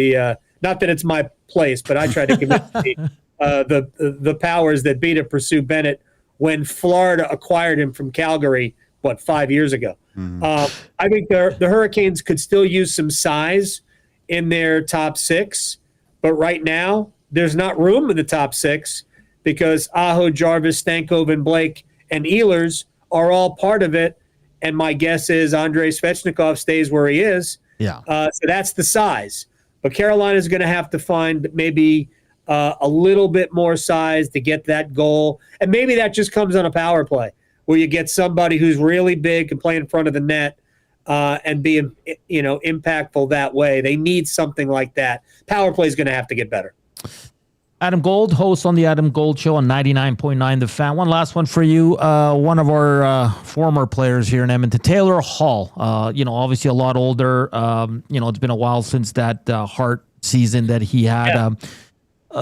not that it's my place, but I tried to convince the powers that be to pursue Bennett when Florida acquired him from Calgary, 5 years ago. I think the Hurricanes could still use some size in their top six, but right now there's not room in the top six because Aho, Jarvis, Stankoven, Blake, and Ehlers are all part of it. And my guess is Andrei Svechnikov stays where he is. Yeah. So that's the size. But Carolina's going to have to find maybe a little bit more size to get that goal. And maybe that just comes on a power play where you get somebody who's really big, can play in front of the net and be, impactful that way. They need something like that. Power play is going to have to get better. Adam Gold, host on the Adam Gold Show on 99.9 The Fan. One last one for you. One of our former players here in Edmonton, Taylor Hall. Obviously a lot older. It's been a while since that heart season that he had. Yeah.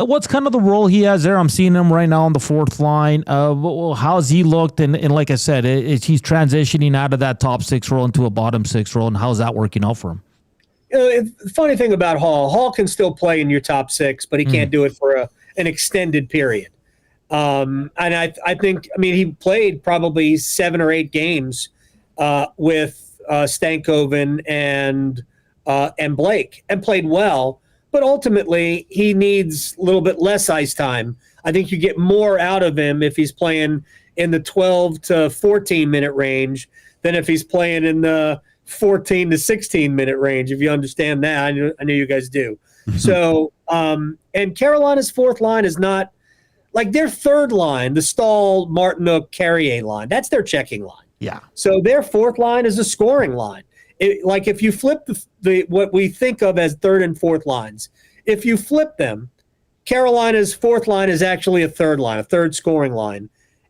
What's kind of the role he has there? I'm seeing him right now on the fourth line. How's he looked? And like I said, he's transitioning out of that top six role into a bottom six role. And how's that working out for him? The funny thing about Hall can still play in your top six, but he can't do it for an extended period. And I think he played probably 7 or 8 games with Stankoven and Blake and played well. But ultimately, he needs a little bit less ice time. I think you get more out of him if he's playing in the 12 to 14 minute range than if he's playing in the 14 to 16 minute range, if you understand that. I know you guys do. So, and Carolina's fourth line is not like their third line, the Stahl, Martinook, Carrier line. That's their checking line. Yeah. So their fourth line is a scoring line. If you flip the what we think of as third and fourth lines, if you flip them, Carolina's fourth line is actually a third scoring line.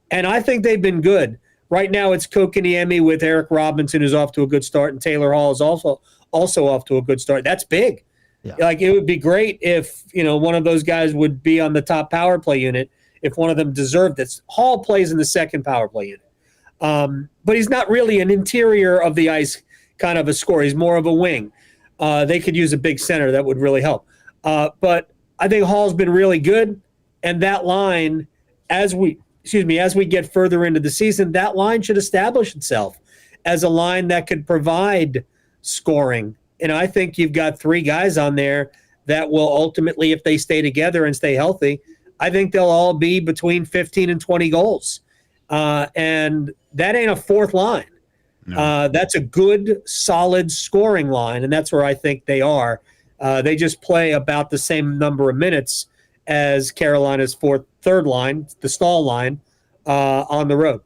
And I think they've been good. Right now it's Kokoniemi with Eric Robinson, who's off to a good start, and Taylor Hall is also off to a good start. That's big. Yeah. Like, it would be great if, one of those guys would be on the top power play unit if one of them deserved it. Hall plays in the second power play unit. But he's not really an interior of the ice kind of a scorer. He's more of a wing. They could use a big center. That would really help. But I think Hall's been really good. And that line, as we get further into the season, that line should establish itself as a line that could provide scoring. And I think you've got 3 guys on there that will ultimately, if they stay together and stay healthy, I think they'll all be between 15 and 20 goals. And that ain't a fourth line. No. That's a good, solid scoring line, and that's where I think they are. They just play about the same number of minutes as Carolina's third line, the Stahl line, on the road.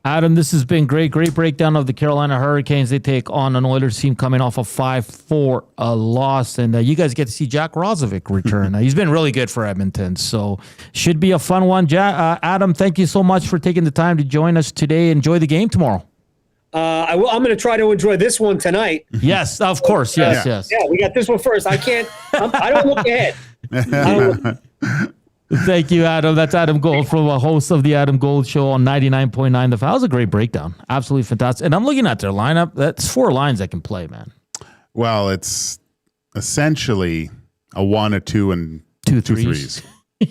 Adam, this has been great breakdown of the Carolina Hurricanes. They take on an Oilers team coming off a 5-4 loss, and you guys get to see Jack Rozovic return. He's been really good for Edmonton, so should be a fun one. Adam, thank you so much for taking the time to join us today. Enjoy the game tomorrow. I'm going to try to enjoy this one tonight. Yes, of course. Yes. Yeah, we got this one first. I don't look ahead. Thank you, Adam. That's Adam Gold, from a host of the Adam Gold Show on 99.9 The Fan. That was a great breakdown. Absolutely fantastic. And I'm looking at their lineup. That's 4 lines that can play, man. Well, it's essentially a 1, a 2, and 2 threes.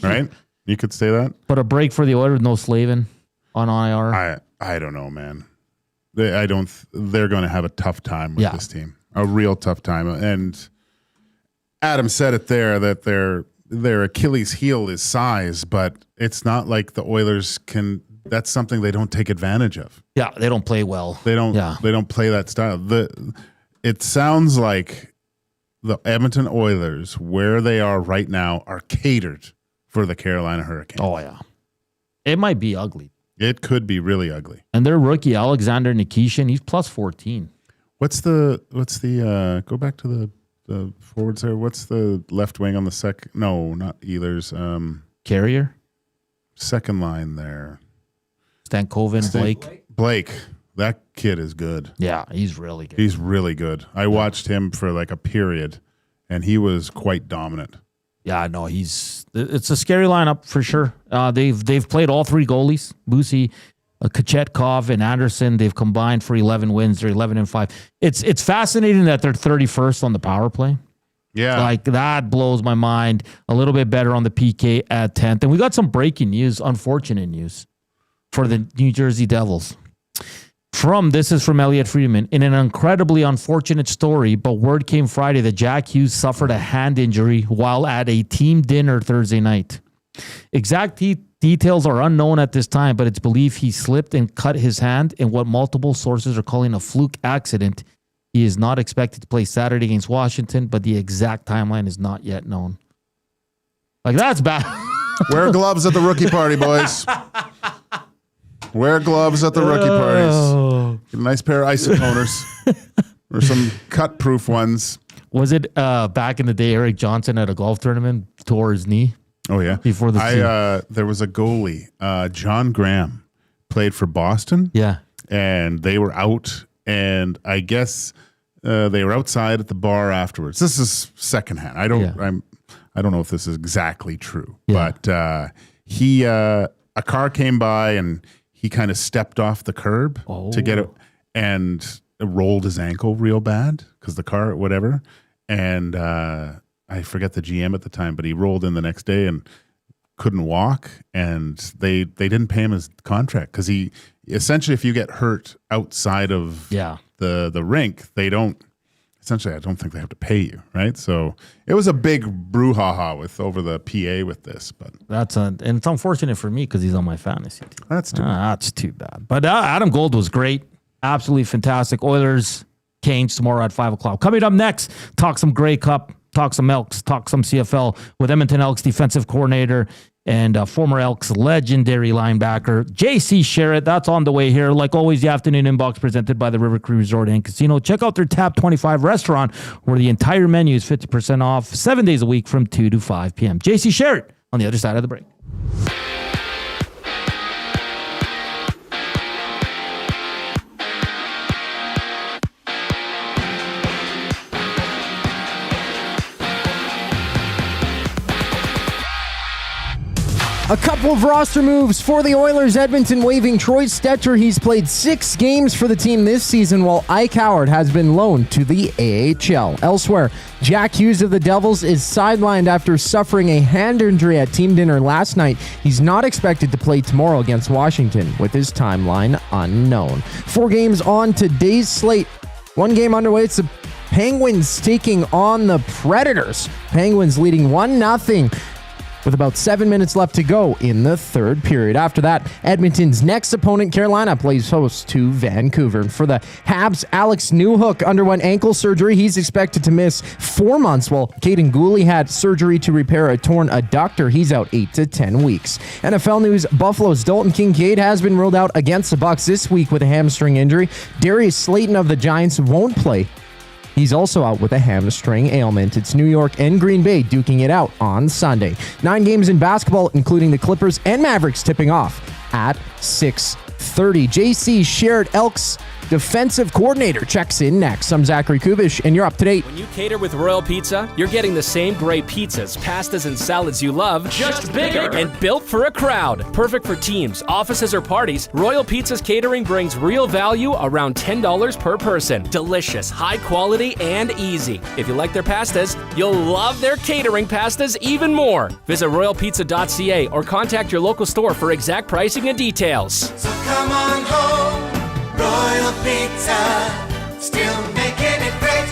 Right? You could say that. But a break for the Oilers with no Slavin on IR. I don't know, man. They're going to have a tough time with this team. A real tough time. And Adam said it there that their Achilles heel is size, but it's not like the Oilers can. That's something they don't take advantage of. Yeah, they don't play well. They don't. Yeah. They don't play that style. It sounds like the Edmonton Oilers, where they are right now, are catered for the Carolina Hurricanes. Oh yeah, it might be ugly. It could be really ugly. And their rookie Alexander Nikishin, he's plus 14. What's the go back to the forwards there? What's the left wing on the second? No, not Ehlers. Carrier? second line there. Stankoven, Blake. That kid is good. Yeah, he's really good. He's really good. I watched him for like a period, and he was quite dominant. Yeah, no, it's a scary lineup for sure. They've played all three goalies. Boosie, Kochetkov and Anderson, they've combined for 11 wins. They're 11-5. It's fascinating that they're 31st on the power play. Yeah. Like, that blows my mind. A little bit better on the PK at 10th. And we got some breaking news, unfortunate news for the New Jersey Devils. This is from Elliot Friedman. In an incredibly unfortunate story, but word came Friday that Jack Hughes suffered a hand injury while at a team dinner Thursday night. Exact details are unknown at this time, but it's believed he slipped and cut his hand in what multiple sources are calling a fluke accident. He is not expected to play Saturday against Washington, but the exact timeline is not yet known. Like, that's bad. Wear gloves at the rookie party, boys. Wear gloves at the rookie parties. Get a nice pair of isotoners or some cut-proof ones. Was it back in the day, Eric Johnson at a golf tournament tore his knee? Oh, yeah. Before the there was a goalie, John Graham, played for Boston. Yeah. And they were out, and I guess they were outside at the bar afterwards. This is secondhand. I don't know if this is exactly true, but a car came by and he kind of stepped off the curb to get it and rolled his ankle real bad because the car, whatever. And I forget the GM at the time, but he rolled in the next day and couldn't walk. And they didn't pay him his contract because he essentially, if you get hurt outside of the rink, they don't. Essentially, I don't think they have to pay you, right? So it was a big brouhaha over the PA with this, but and it's unfortunate for me because he's on my fantasy team. That's too bad. That's too bad. But Adam Gold was great, absolutely fantastic. Oilers, Canes tomorrow at 5:00. Coming up next, talk some Grey Cup, talk some Elks, talk some CFL with Edmonton Elks defensive coordinator and former Elks legendary linebacker, J.C. Sherritt. That's on the way here. Like always, the afternoon inbox presented by the River Cree Resort and Casino. Check out their Tap 25 restaurant where the entire menu is 50% off 7 days a week from 2 to 5 p.m. J.C. Sherritt on the other side of the break. A couple of roster moves for the Oilers. Edmonton waiving Troy Stecher. He's played 6 games for the team this season, while Ike Howard has been loaned to the AHL. Elsewhere, Jack Hughes of the Devils is sidelined after suffering a hand injury at team dinner last night. He's not expected to play tomorrow against Washington, with his timeline unknown. 4 games on today's slate. 1 game underway. It's the Penguins taking on the Predators. Penguins leading 1-0. with about 7 minutes left to go in the third period. After that, Edmonton's next opponent, Carolina, plays host to Vancouver. For the Habs, Alex Newhook underwent ankle surgery. He's expected to miss 4 months, while Caden Gooley had surgery to repair a torn adductor. He's out 8 to 10 weeks. NFL news, Buffalo's Dalton Kincaid has been ruled out against the Bucs this week with a hamstring injury. Darius Slayton of the Giants won't play. He's also out with a hamstring ailment. It's New York and Green Bay duking it out on Sunday. 9 games in basketball, including the Clippers and Mavericks, tipping off at 6:30. J.C. Sherritt, Elks defensive coordinator, checks in next. I'm Zachary Kubish, and you're up to date. When you cater with Royal Pizza, you're getting the same great pizzas, pastas, and salads you love, just bigger and built for a crowd. Perfect for teams, offices, or parties, Royal Pizza's catering brings real value around $10 per person. Delicious, high quality, and easy. If you like their pastas, you'll love their catering pastas even more. Visit royalpizza.ca or contact your local store for exact pricing and details. So come on home. Royal Pizza, still making it great.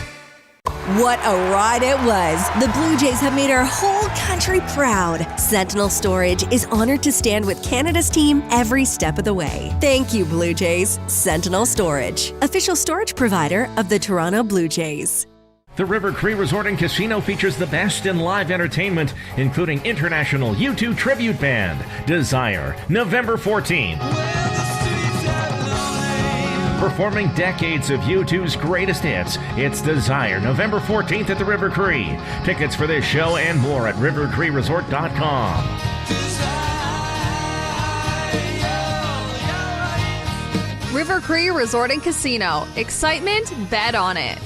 What a ride it was. The Blue Jays have made our whole country proud. Sentinel Storage is honored to stand with Canada's team every step of the way. Thank you, Blue Jays. Sentinel Storage, official storage provider of the Toronto Blue Jays. The River Cree Resort and Casino features the best in live entertainment, including international U2 tribute band, Desire, November 14th. Performing decades of U2's greatest hits, it's Desire, November 14th at the River Cree. Tickets for this show and more at rivercreeresort.com. River Cree Resort and Casino. Excitement, bet on it.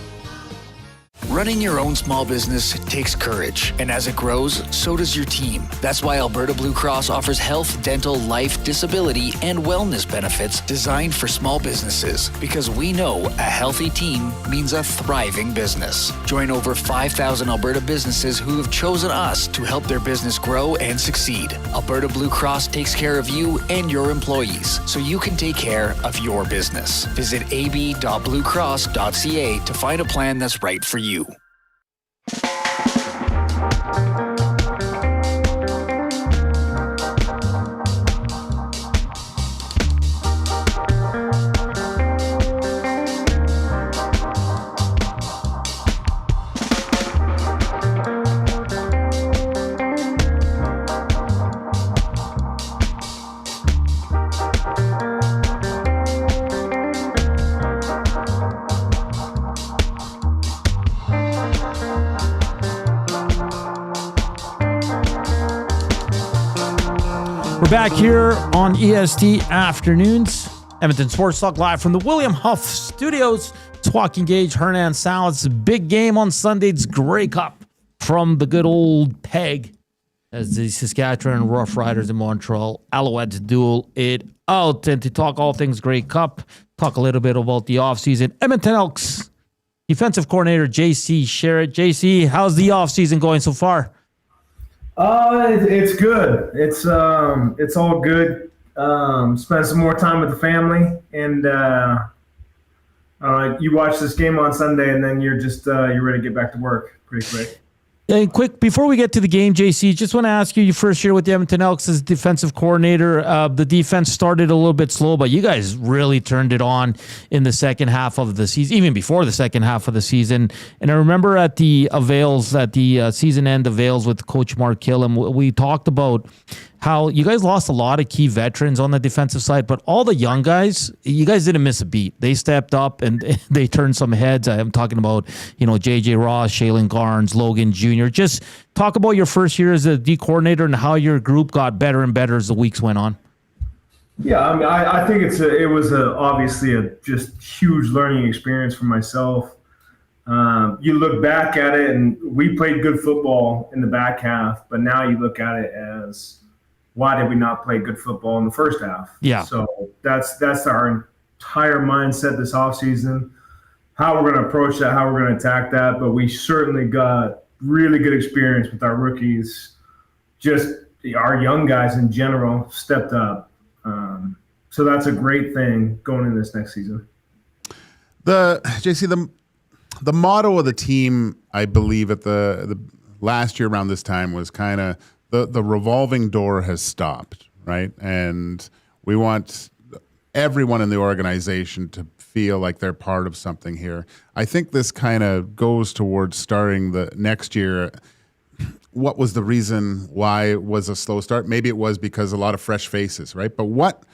Running your own small business takes courage, and as it grows, so does your team. That's why Alberta Blue Cross offers health, dental, life, disability, and wellness benefits designed for small businesses, because we know a healthy team means a thriving business. Join over 5,000 Alberta businesses who have chosen us to help their business grow and succeed. Alberta Blue Cross takes care of you and your employees, so you can take care of your business. Visit ab.bluecross.ca to find a plan that's right for you. We're back here on EST Afternoons. Edmonton Sports Talk live from the William Huff Studios. It's Joaquin, Gage, Hernan, Salas. Big game on Sunday's Grey Cup from the good old Peg as the Saskatchewan Rough Riders in Montreal Alouettes duel it out. And to talk all things Grey Cup, talk a little bit about the offseason. Edmonton Elks defensive coordinator JC Sherritt. JC, how's the offseason going so far? It's good. It's all good. Spend some more time with the family, and you watch this game on Sunday, and then you're ready to get back to work pretty quick. And quick, before we get to the game, JC, just want to ask you, your first year with the Edmonton Elks as defensive coordinator, the defense started a little bit slow, but you guys really turned it on in the second half of the season, even before the second half of the season. And I remember at the season end avails with Coach Mark Killam, we talked about how you guys lost a lot of key veterans on the defensive side, but all the young guys, you guys didn't miss a beat. They stepped up and they turned some heads. I'm talking about, JJ Ross, Shaylin Garnes, Logan Jr. Just talk about your first year as a D coordinator and how your group got better and better as the weeks went on. Yeah, I mean, I think it was obviously a just huge learning experience for myself. You look back at it, and we played good football in the back half, but now you look at it as, why did we not play good football in the first half? Yeah. So that's our entire mindset this offseason, how we're going to approach that, how we're going to attack that. But we certainly got really good experience with our rookies. Just our young guys in general stepped up. So that's a great thing going into this next season. JC, the motto of the team, I believe, at the last year around this time was kind of, the revolving door has stopped, right? And we want everyone in the organization to feel like they're part of something here. I think this kind of goes towards starting the next year. What was the reason why it was a slow start? Maybe it was because a lot of fresh faces, right? But what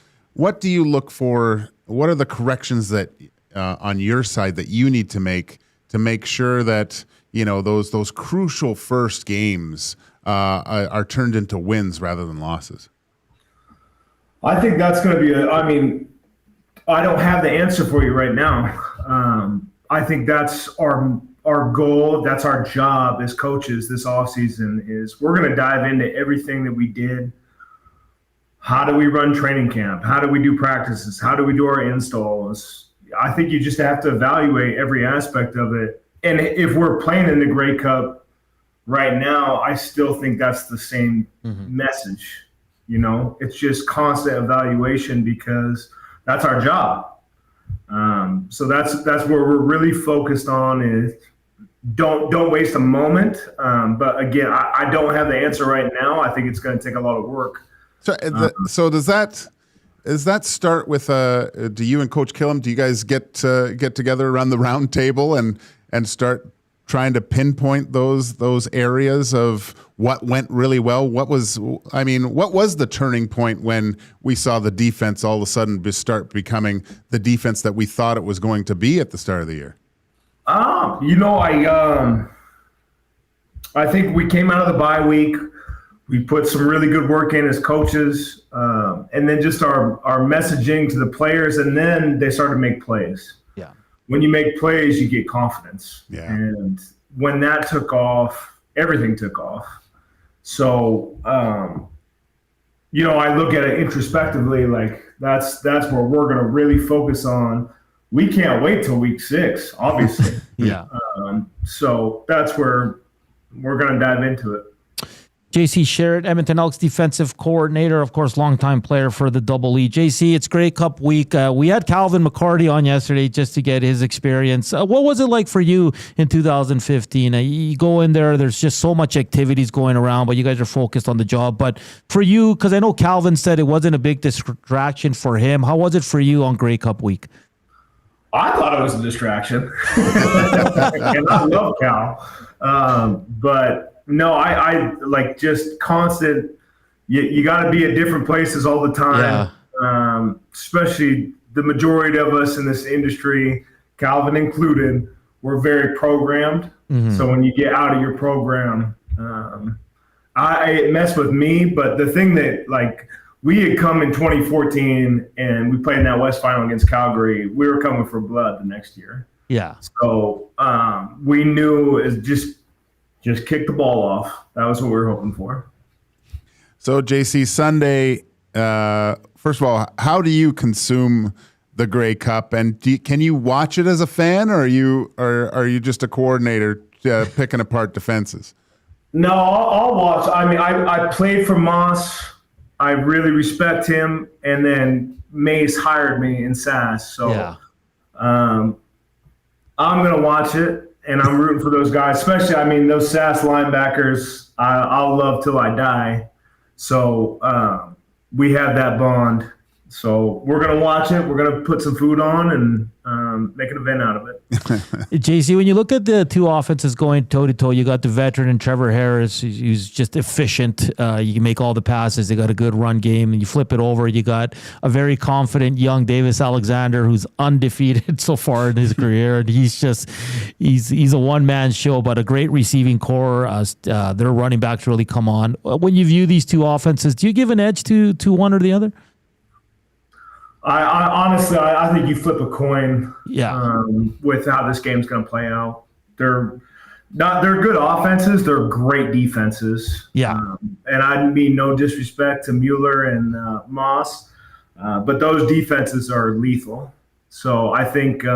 do you look for? What are the corrections that on your side that you need to make sure that those crucial first games are turned into wins rather than losses? I think that's going to be I don't have the answer for you right now. I think that's our goal. That's our job as coaches this offseason is we're going to dive into everything that we did. How do we run training camp? How do we do practices? How do we do our installs? I think you just have to evaluate every aspect of it. And if we're playing in the Grey Cup right now, I still think that's the same message. It's just constant evaluation because that's our job. So that's where we're really focused on is don't waste a moment. But again, I don't have the answer right now. I think it's going to take a lot of work. So does that start with do you and Coach Killam, do you guys get together around the round table and start trying to pinpoint those areas of what went really well? What was the turning point when we saw the defense all of a sudden start becoming the defense that we thought it was going to be at the start of the year? I think we came out of the bye week. We put some really good work in as coaches, and then just our messaging to the players, and then they started to make plays. Yeah. When you make plays, you get confidence. Yeah. And when that took off, everything took off. So, I look at it introspectively, like that's where we're going to really focus on. We can't wait till week 6, obviously. Yeah. So that's where we're going to dive into it. JC Sherritt, Edmonton Elks defensive coordinator, of course, longtime player for the Double E. JC, it's Grey Cup week. We had Calvin McCarty on yesterday just to get his experience. What was it like for you in 2015? You go in there, there's just so much activities going around, but you guys are focused on the job. But for you, because I know Calvin said it wasn't a big distraction for him, how was it for you on Grey Cup week? I thought it was a distraction. And I love Cal. But no, I like just constant. You got to be at different places all the time. Yeah. Especially the majority of us in this industry, Calvin included, we're very programmed. Mm-hmm. So when you get out of your program, it messed with me. But the thing that we had come in 2014 and we played in that West Final against Calgary. We were coming for blood the next year. Yeah. So we knew it was just kick the ball off. That was what we were hoping for. So, JC, Sunday, first of all, how do you consume the Grey Cup? And can you watch it as a fan, or are you just a coordinator picking apart defenses? No, I'll watch. I mean, I played for Moss. I really respect him. And then Mace hired me in SAS. So I'm going to watch it. And I'm rooting for those guys, especially, those SAS linebackers, I'll love till I die. So we have that bond. So we're going to watch it. We're going to put some food on and make an event out of it. JC, when you look at the two offenses going toe-to-toe, you got the veteran and Trevor Harris, who's just efficient. You can make all the passes. They got a good run game. And you flip it over, you got a very confident young Davis Alexander who's undefeated so far in his career. And he's a one-man show, but a great receiving core. Their running backs really come on. When you view these two offenses, do you give an edge to one or the other? I honestly think you flip a coin. Yeah. With how this game's going to play out. They're good offenses. They're great defenses. Yeah. And I mean no disrespect to Mueller and Moss, but those defenses are lethal. So I think, it's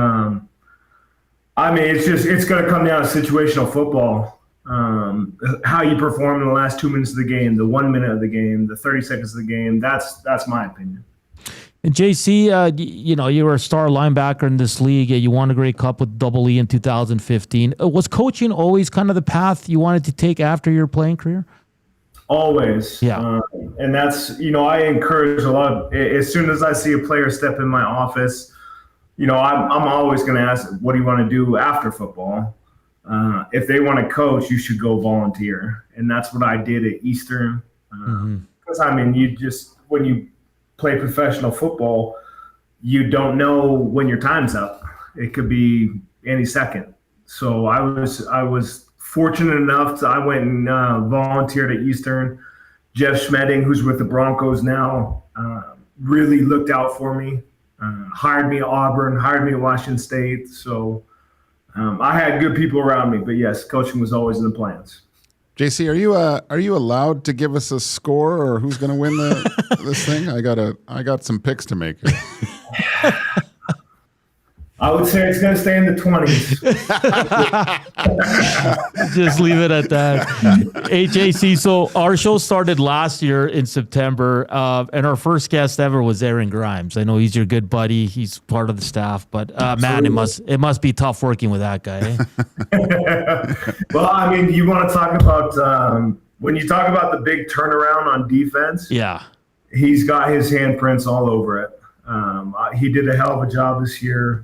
going to come down to situational football. How you perform in the last 2 minutes of the game, the 1 minute of the game, the 30 seconds of the game. That's my opinion. And JC, you were a star linebacker in this league. You won a Grey Cup with Double E in 2015. Was coaching always kind of the path you wanted to take after your playing career? Always. Yeah. And that's, I encourage a lot of, as soon as I see a player step in my office, I'm always going to ask, what do you want to do after football? If they want to coach, you should go volunteer. And that's what I did at Eastern. Because, when you play professional football, you don't know when your time's up. It could be any second. So I was fortunate enough I went and volunteered at Eastern. Jeff Schmedding, who's with the Broncos now, really looked out for me. Hired me at Auburn, hired me at Washington State. So I had good people around me. But yes, coaching was always in the plans. JC, are you allowed to give us a score or who's going to win this thing? I got some picks to make. I would say it's going to stay in the 20s. Just leave it at that. JC, so our show started last year in September, and our first guest ever was Aaron Grimes. I know he's your good buddy. He's part of the staff, but man, it must be tough working with that guy. Eh? Well, you want to talk about when you talk about the big turnaround on defense. Yeah, he's got his handprints all over it. He did a hell of a job this year.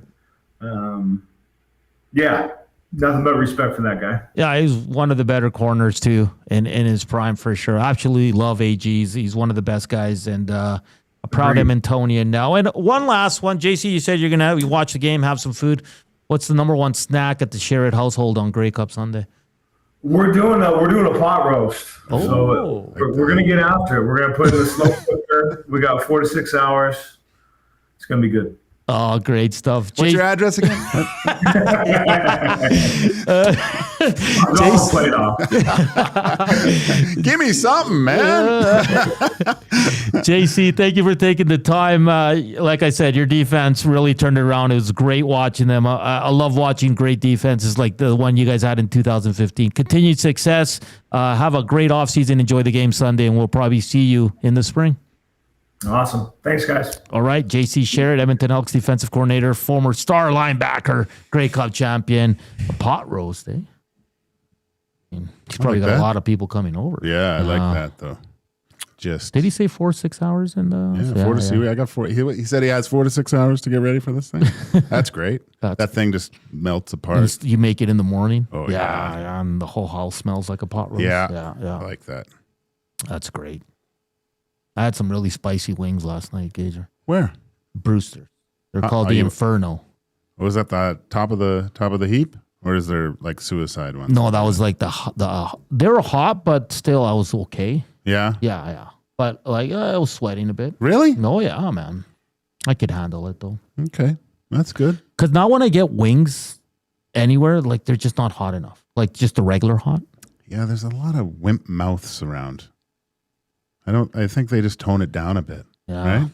Nothing but respect for that guy. Yeah, he's one of the better corners too in his prime for sure. Absolutely love AGs. He's one of the best guys, and a proud Edmontonian now. And one last one, JC. You said you watch the game, have some food. What's the number one snack at the Sherritt household on Grey Cup Sunday? We're doing a pot roast. Oh, so we're gonna get after it. We're gonna put it in the slow cooker. We got 4 to 6 hours. It's gonna be good. Oh, great stuff. What's your address again? Give me something, man. JC, thank you for taking the time. Like I said, your defense really turned it around. It was great watching them. I love watching great defenses like the one you guys had in 2015. Continued success. Have a great offseason. Enjoy the game Sunday, and we'll probably see you in the spring. Awesome. Thanks, guys. All right. JC Sherritt, Edmonton Elks defensive coordinator, former star linebacker, Grey Cup champion. A pot roast, eh? He's probably got a lot of people coming over. Yeah, I like that, though. Did he say 4 to 6 hours? In the 4 to 6. I got 4. He said he has 4 to 6 hours to get ready for this thing. That's great. That thing just melts apart. You make it in the morning. Oh, yeah. And the whole house smells like a pot roast. Yeah. I like that. That's great. I had some really spicy wings last night, Gager. Where? Brewster. They're called the Inferno. Was that the top of the heap, or is there like suicide ones? No, that was like the they were hot, but still I was okay. Yeah. Yeah. But like I was sweating a bit. Really? No, yeah, man. I could handle it though. Okay, that's good. Because now when I get wings anywhere, like they're just not hot enough. Like just the regular hot. Yeah, there's a lot of wimp mouths around. I think they just tone it down a bit. Yeah. Right?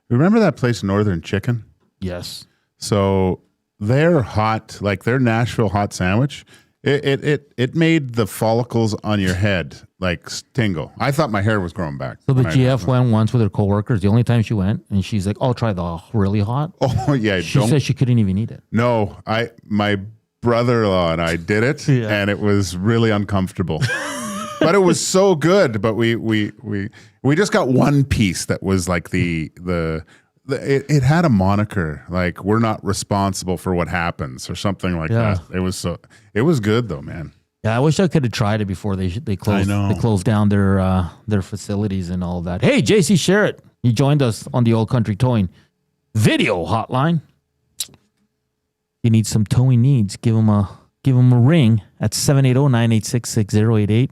Remember that place, Northern Chicken? Yes. So their hot, like their Nashville hot sandwich, it made the follicles on your head like tingle. I thought my hair was growing back. So the GF went once with her coworkers. The only time she went, and she's like, "I'll try the really hot." Oh yeah. She said she couldn't even eat it. No, my brother-in-law and I did it, and it was really uncomfortable. But it was so good. But we just got one piece that was like it had a moniker like "We're not responsible for what happens" or something like that. It was good though, man. Yeah, I wish I could have tried it before they closed. They closed down their facilities and all that. Hey, JC Sherritt, you joined us on the Old Country Towing video hotline. You need some towing needs? Give them a ring at 780-986-6088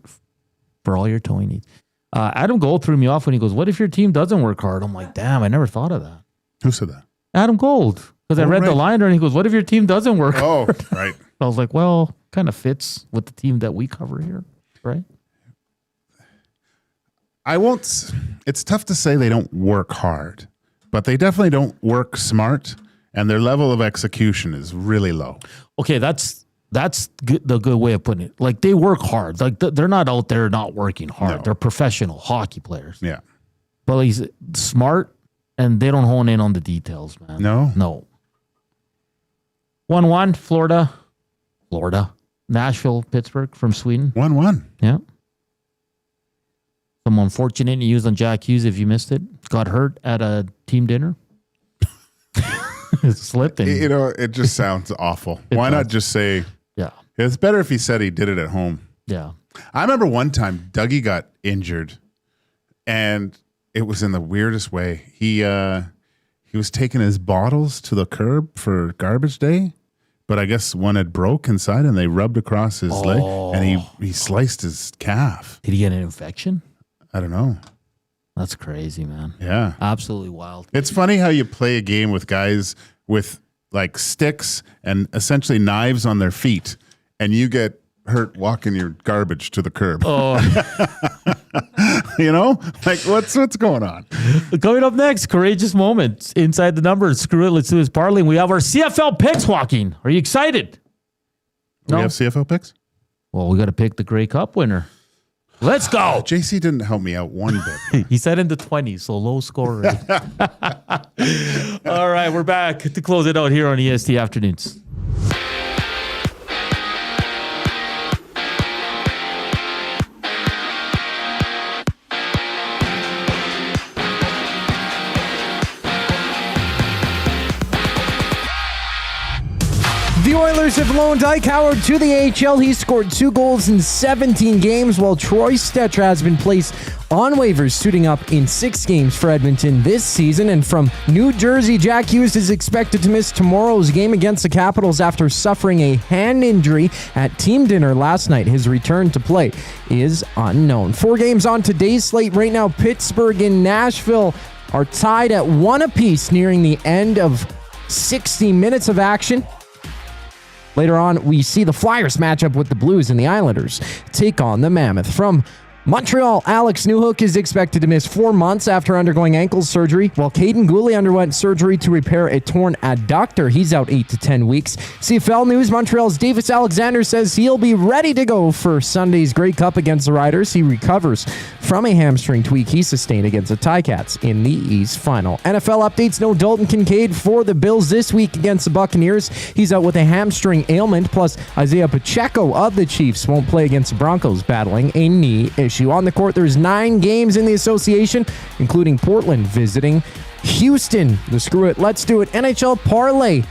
for all your towing needs. Adam Gold threw me off when he goes, "What if your team doesn't work hard?" I'm like, damn, I never thought of that. Who said that? Adam Gold. Because I read the liner and he goes, "What if your team doesn't work hard?" Oh, right. I was like, well, kind of fits with the team that we cover here, right? It's tough to say they don't work hard, but they definitely don't work smart, and their level of execution is really low. Okay, that's good, the good way of putting it. Like they work hard. Like they're not out there not working hard. No. They're professional hockey players. Yeah. But he's smart, and they don't hone in on the details, man. No. 1-1, Florida. Nashville, Pittsburgh from Sweden. 1-1. Yeah. Some unfortunate news on Jack Hughes, if you missed it. Got hurt at a team dinner. Slipped. It just sounds awful. Why not just say, yeah. It's better if he said he did it at home. Yeah. I remember one time Dougie got injured, and it was in the weirdest way. He was taking his bottles to the curb for garbage day, but I guess one had broke inside, and they rubbed across his leg, and he sliced his calf. Did he get an infection? I don't know. That's crazy, man. Yeah. Absolutely wild. It's funny how you play a game with guys with like sticks and essentially knives on their feet, and you get hurt walking your garbage to the curb. Oh. Like what's going on? Coming up next, courageous moments inside the numbers. Screw it, let's do this parlay. We have our CFL picks, Joaquin. Are you excited? We have CFL picks? Well, we got to pick the Grey Cup winner. Let's go. JC didn't help me out one bit. He said in the 20s, so low score. All right, we're back to close it out here on EST Afternoons. The Oilers have loaned Ike Howard to the AHL. He scored 2 goals in 17 games, while Troy Stecher has been placed on waivers, suiting up in 6 games for Edmonton this season. And from New Jersey, Jack Hughes is expected to miss tomorrow's game against the Capitals after suffering a hand injury at team dinner last night. His return to play is unknown. 4 games on today's slate right now. Pittsburgh and Nashville are tied at 1 apiece nearing the end of 60 minutes of action. Later on, we see the Flyers match up with the Blues, and the Islanders take on the Mammoth. From Montreal, Alex Newhook is expected to miss 4 months after undergoing ankle surgery, while Caden Gooley underwent surgery to repair a torn adductor. He's out 8 to 10 weeks. CFL news, Montreal's Davis Alexander says he'll be ready to go for Sunday's Grey Cup against the Riders. He recovers from a hamstring tweak he sustained against the Ticats in the East Final. NFL updates, no Dalton Kincaid for the Bills this week against the Buccaneers. He's out with a hamstring ailment, plus Isaiah Pacheco of the Chiefs won't play against the Broncos, battling a knee issue. On the court, there's 9 games in the association, including Portland visiting Houston. The Screw It, Let's Do It NHL parlay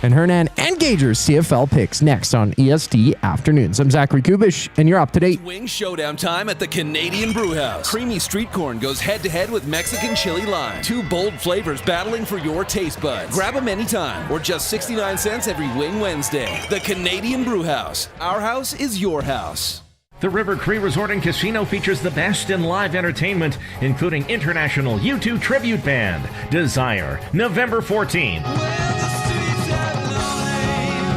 and Hernan and Gager's CFL picks next on EST Afternoons. I'm Zachary Kubish, and you're up to date. Wing showdown time at the Canadian Brewhouse. Creamy street corn goes head-to-head with Mexican chili lime. 2 bold flavors battling for your taste buds. Grab them anytime, or just 69 cents every Wing Wednesday. The Canadian Brewhouse. Our house is your house. The River Cree Resort and Casino features the best in live entertainment, including international U2 tribute band, Desire, November 14th.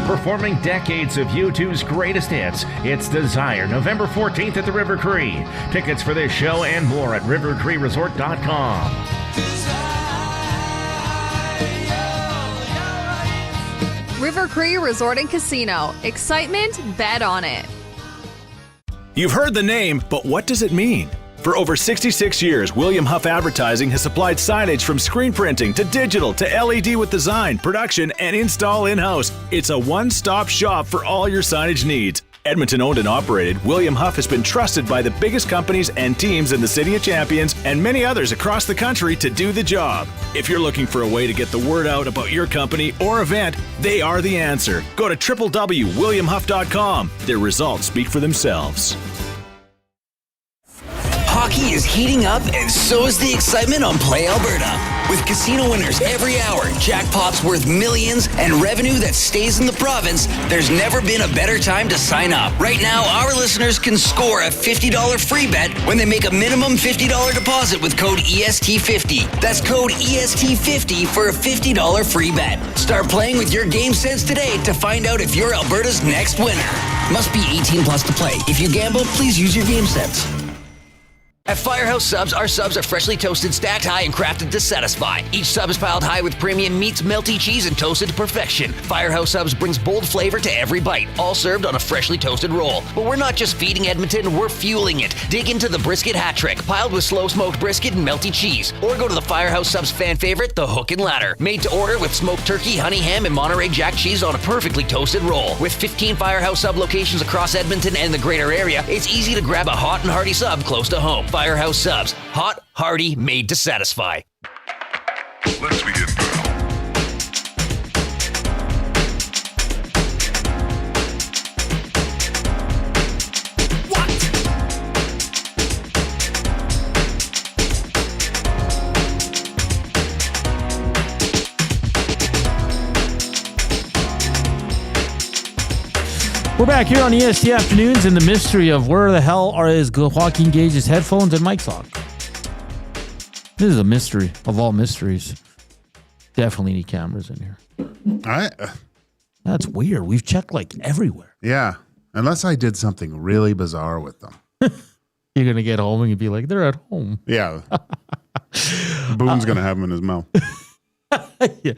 Performing decades of U2's greatest hits, it's Desire, November 14th at the River Cree. Tickets for this show and more at rivercreeresort.com. River Cree Resort and Casino. Excitement, bet on it. You've heard the name, but what does it mean? For over 66 years, William Huff Advertising has supplied signage from screen printing to digital to LED with design, production, and install in-house. It's a one-stop shop for all your signage needs. Edmonton owned and operated, William Huff has been trusted by the biggest companies and teams in the City of Champions and many others across the country to do the job. If you're looking for a way to get the word out about your company or event, they are the answer. Go to www.williamhuff.com. Their results speak for themselves. Hockey is heating up, and so is the excitement on Play Alberta. With casino winners every hour, jackpots worth millions, and revenue that stays in the province, there's never been a better time to sign up. Right now, our listeners can score a $50 free bet when they make a minimum $50 deposit with code EST50. That's code EST50 for a $50 free bet. Start playing with your game sense today to find out if you're Alberta's next winner. Must be 18 plus to play. If you gamble, please use your game sense. At Firehouse Subs, our subs are freshly toasted, stacked high, and crafted to satisfy. Each sub is piled high with premium meats, melty cheese, and toasted to perfection. Firehouse Subs brings bold flavor to every bite, all served on a freshly toasted roll. But we're not just feeding Edmonton, we're fueling it. Dig into the brisket hat trick, piled with slow-smoked brisket and melty cheese. Or go to the Firehouse Subs fan favorite, the Hook and Ladder. Made to order with smoked turkey, honey ham, and Monterey Jack cheese on a perfectly toasted roll. With 15 Firehouse Sub locations across Edmonton and the greater area, it's easy to grab a hot and hearty sub close to home. Firehouse Subs. Hot, hearty, made to satisfy. Let's begin, pal. We're back here on EST Afternoons in the mystery of where the hell is Joaquin Gage's headphones and mic sock. This is a mystery of all mysteries. Definitely need cameras in here. That's weird. We've checked like everywhere. Yeah. Unless I did something really bizarre with them. You're going to get home and you'd be like, they're at home. Yeah. Boone's going to have them in his mouth. Yeah.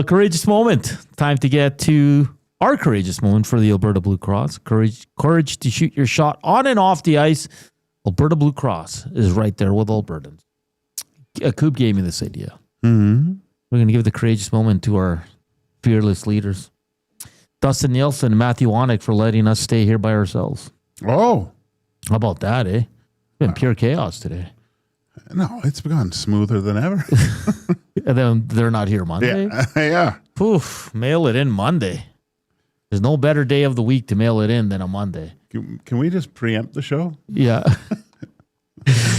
Courageous moment. Time to get to our courageous moment for the Alberta Blue Cross. Courage to shoot your shot on and off the ice. Alberta Blue Cross is right there with Albertans. Coop gave me this idea. Mm-hmm. We're going to give the courageous moment to our fearless leaders. Dustin Nielsen and Matthew Wanick for letting us stay here by ourselves. Oh. How about that, eh? Been pure chaos today. No, it's gone smoother than ever. And then they're not here Monday? Yeah. Poof, mail it in Monday. There's no better day of the week to mail it in than a Monday. Can we just preempt the show? Yeah.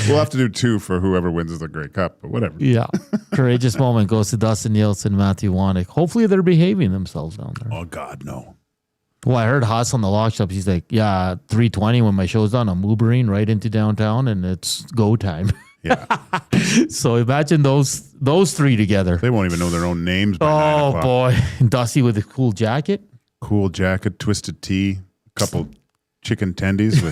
We'll have to do 2 for whoever wins the Grey Cup, but whatever. Yeah. Courageous moment goes to Dustin Nielsen and Matthew Wanick. Hopefully they're behaving themselves down there. Oh, God, no. Well, I heard Haas on the lock shop. He's like, yeah, 3:20 when my show's done, I'm Ubering right into downtown and it's go time. Yeah. So imagine those three together. They won't even know their own names by 9 o'clock. Boy. And Dusty with a cool jacket. Cool jacket, twisted tee, a couple chicken tendies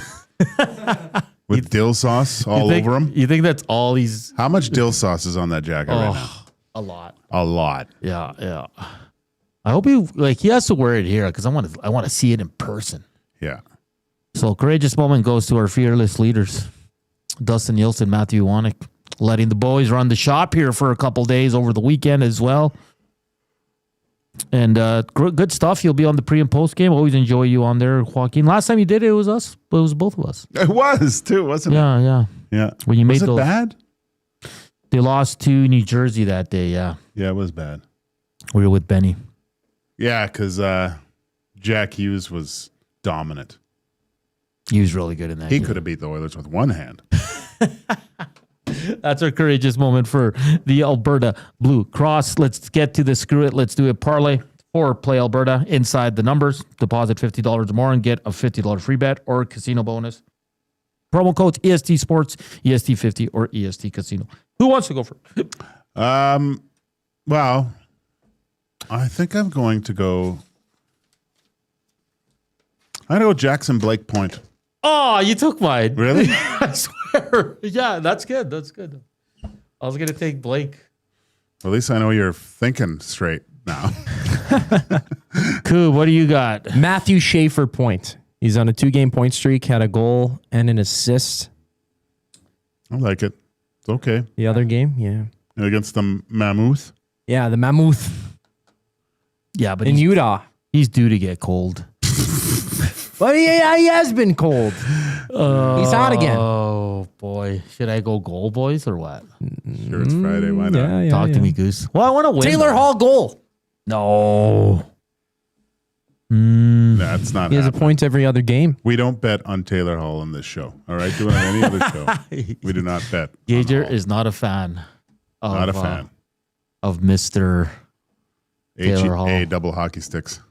with dill sauce all over them. You think that's all he's... How much dill sauce is on that jacket right now? A lot. A lot. Yeah. I hope he has to wear it here because I want to see it in person. Yeah. So courageous moment goes to our fearless leaders, Dustin Nielsen, Matthew Wannick, letting the boys run the shop here for a couple days over the weekend as well. And good stuff. You'll be on the pre and post game. Always enjoy you on there, Joaquin. Last time you did it was us, but it was both of us. It was too, wasn't it? Yeah. When you made was it bad? They lost to New Jersey that day. Yeah. Yeah, it was bad. We were with Benny. Yeah, because Jack Hughes was dominant. He was really good in that. He could have beat the Oilers with one hand. That's our courageous moment for the Alberta Blue Cross. Let's get to the screw it. Let's do it parlay or play Alberta inside the numbers. Deposit $50 or more and get a $50 free bet or casino bonus. Promo codes EST Sports, EST50 or EST Casino. Who wants to go first? Well, I think I'm going to go. I'm going to go Jackson Blake Point. Oh, you took mine. Really? I swear. Yeah, that's good. That's good. I was going to take Blake. At least I know you're thinking straight now. Cool. What do you got? Matthew Schaefer Point. He's on a 2-game point streak, had a goal and an assist. I like it. It's okay. The other game, yeah. Against the Mammoth? Yeah, the Mammoth. Yeah, but in Utah. He's due to get cold. But he has been cold. He's hot again. Oh, boy. Should I go goal, boys, or what? Sure, it's Friday. Why not? Talk to me, Goose. Well, I want to win. Taylor Hall goal. No. That's not He has a point every other game. We don't bet on Taylor Hall on this show. All right? Do it on any other show. We do not bet. Gager is not a fan. Not a fan. Of Mr. Taylor Hall. A double hockey sticks.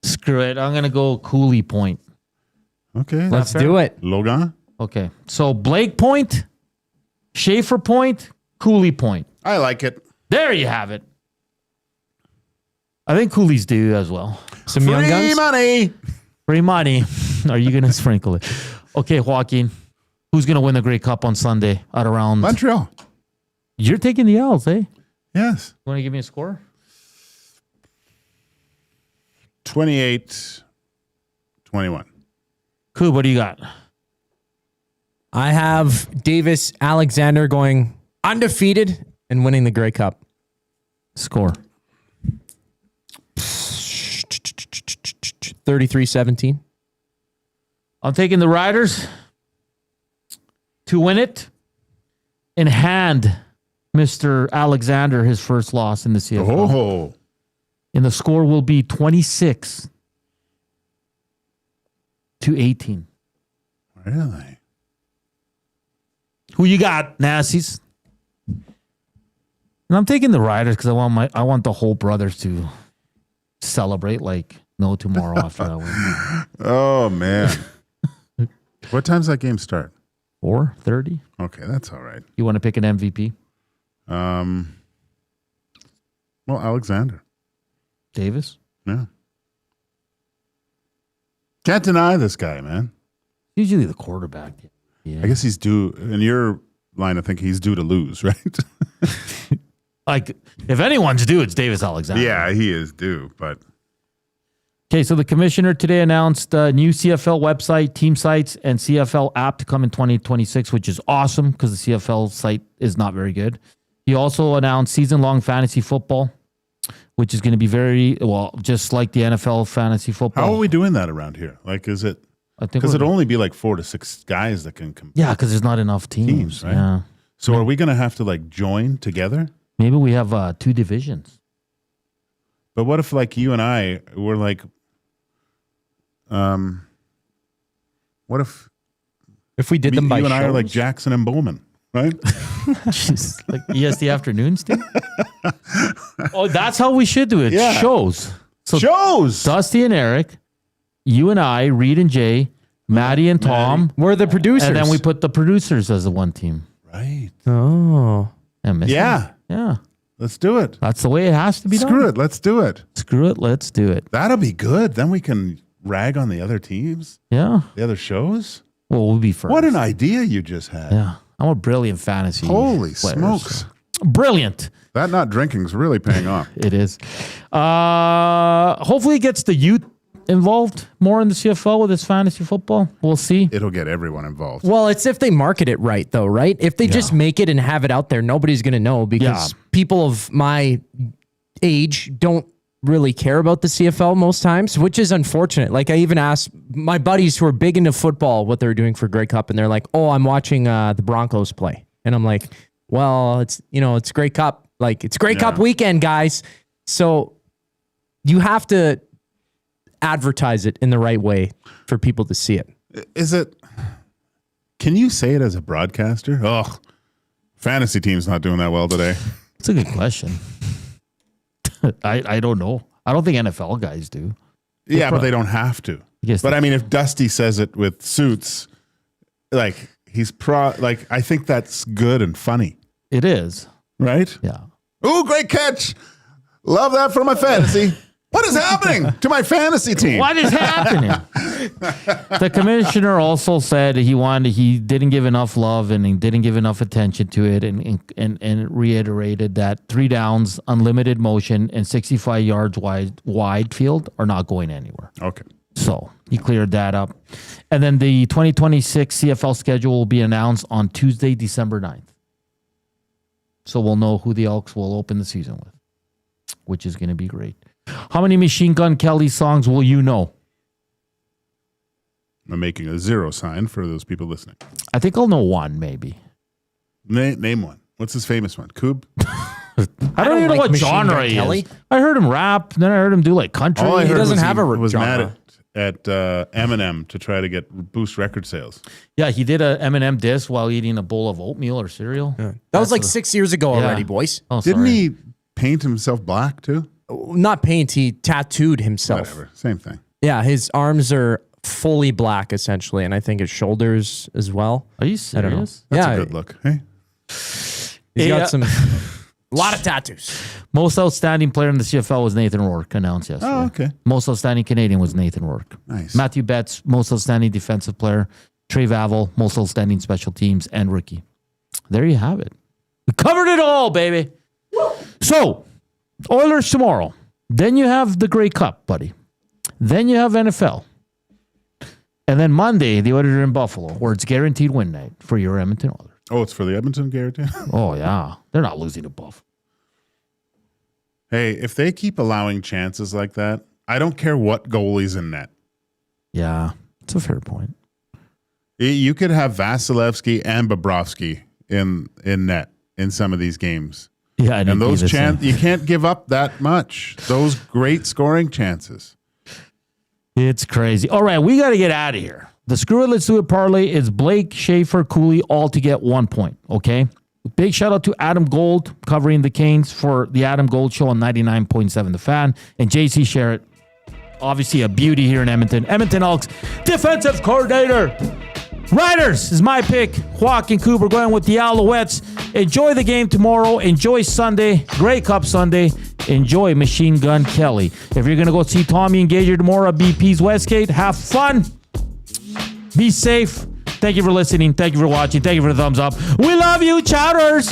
Screw it. I'm going to go Cooley Point. Okay. Let's do it. Logan? Okay. So Blake Point, Schaefer Point, Cooley Point. I like it. There you have it. I think Cooley's due as well. Some young guns? Free money. Free money. Are you going to sprinkle it? Okay, Joaquin. Who's going to win the Grey Cup on Sunday at around... Montreal. You're taking the Elks, eh? Yes. You want to give me a score? 28-21. Cool. What do you got? I have Davis Alexander going undefeated and winning the Grey Cup. Score. 33-17. I'm taking the Riders to win it and hand Mr. Alexander his first loss in the CFL. Oh. And the score will be 26-18. Really? Who you got, Nassies? And I'm taking the Riders because I want the whole brothers to celebrate like no tomorrow after that win. Oh, man. What time's that game start? 4:30. Okay, that's all right. You want to pick an MVP? Well, Alexander. Davis? Yeah. Can't deny this guy, man. Usually the quarterback. Yeah. I guess he's due, in your line, I think he's due to lose, right? Like, if anyone's due, it's Davis Alexander. Yeah, he is due, but... Okay, so the commissioner today announced a new CFL website, team sites, and CFL app to come in 2026, which is awesome because the CFL site is not very good. He also announced season-long fantasy football, which is going to be very, well, just like the NFL fantasy football. How are we doing that around here? Like, is it... Because it'd only be like 4 to 6 guys that can compete. Yeah, because there's not enough teams. Right? Yeah. So are we going to have to like join together? Maybe we have 2 divisions. But what if like you and I were like... what if we did them by you and shows? I are like Jackson and Bowman, right? Jeez, like EST afternoons team? Oh, that's how we should do it. Yeah. Shows. So shows. Dusty and Eric, you and I, Reed and Jay, Maddie and Tom. We're the producers. And then we put the producers as the one team. Right. Oh. Yeah. Let's do it. That's the way it has to be done. Screw it. Let's do it. Screw it. Let's do it. That'll be good. Then we can rag on the other teams. Yeah. The other shows. Well, we'll be first. What an idea you just had. Yeah. I'm a brilliant fantasy Holy player, smokes. so. Brilliant. That not drinking's really paying off. It is. Hopefully it gets the youth involved more in the CFL with this fantasy football. We'll see. It'll get everyone involved. Well, it's if they market it right, though, right? If they just make it and have it out there, nobody's going to know because people of my age don't really care about the CFL most times, which is unfortunate. Like I even asked my buddies who are big into football what they're doing for Grey Cup, and they're like, "Oh, I'm watching the Broncos play," and I'm like, "Well, it's Grey Cup, like it's Grey Cup weekend, guys." So you have to advertise it in the right way for people to see it. Is it? Can you say it as a broadcaster? Oh, fantasy team's not doing that well today. It's a good question. I don't know. I don't think NFL guys do. But they don't have to. But I mean, if Dusty says it with Suits, like I think that's good and funny. It is. Right? Yeah. Ooh, great catch. Love that for my fantasy. What is happening to my fantasy team? What is happening? The commissioner also said he didn't give enough love and he didn't give enough attention to it and reiterated that 3 downs, unlimited motion, and 65 yards wide field are not going anywhere. Okay. So he cleared that up. And then the 2026 CFL schedule will be announced on Tuesday, December 9th. So we'll know who the Elks will open the season with, which is going to be great. How many Machine Gun Kelly songs will you know? I'm making a 0 sign for those people listening. I think I'll know one, maybe. Name one. What's his famous one? Coob? I don't even know what genre he is. I heard him rap, then I heard him do like country. All I heard he doesn't have a was genre. mad at Eminem to try to boost record sales. Yeah, he did a Eminem diss while eating a bowl of oatmeal or cereal. Yeah. That was like 6 years ago already, boys. Oh, Didn't he paint himself black too? Not paint, he tattooed himself. Whatever, same thing. Yeah, his arms are fully black essentially, and I think his shoulders as well. Are you serious? I don't know. That's a good look. Hey, he's got some. A lot of tattoos. Most outstanding player in the CFL was Nathan Rourke, announced yesterday. Oh, okay. Most outstanding Canadian was Nathan Rourke. Nice. Matthew Betts, most outstanding defensive player. Trey Vavel, most outstanding special teams and rookie. There you have it. We covered it all, baby. So, Oilers tomorrow. Then you have the Grey Cup, buddy. Then you have NFL. And then Monday, the Oilers are in Buffalo, where it's guaranteed win night for your Edmonton Oilers. Oh, it's for the Edmonton guarantee? Oh, yeah. They're not losing to Buff. Hey, if they keep allowing chances like that, I don't care what goalie's in net. Yeah, it's a fair point. You could have Vasilevsky and Bobrovsky in net in some of these games. Yeah, and those chances, you can't give up that much. Those great scoring chances. It's crazy. All right, we got to get out of here. The Screw It, Let's Do It parlay is Blake, Schaefer, Cooley, all to get 1 point, okay? Big shout out to Adam Gold covering the Canes for the Adam Gold Show on 99.7 The Fan. And JC Sherritt, obviously a beauty here in Edmonton. Edmonton Elks defensive coordinator. Riders is my pick. Joaquin Cooper going with the Alouettes. Enjoy the game tomorrow. Enjoy Sunday. Grey Cup Sunday. Enjoy Machine Gun Kelly. If you're going to go see Tommy and Gage tomorrow at BP's Westgate, have fun. Be safe. Thank you for listening. Thank you for watching. Thank you for the thumbs up. We love you, Chowders.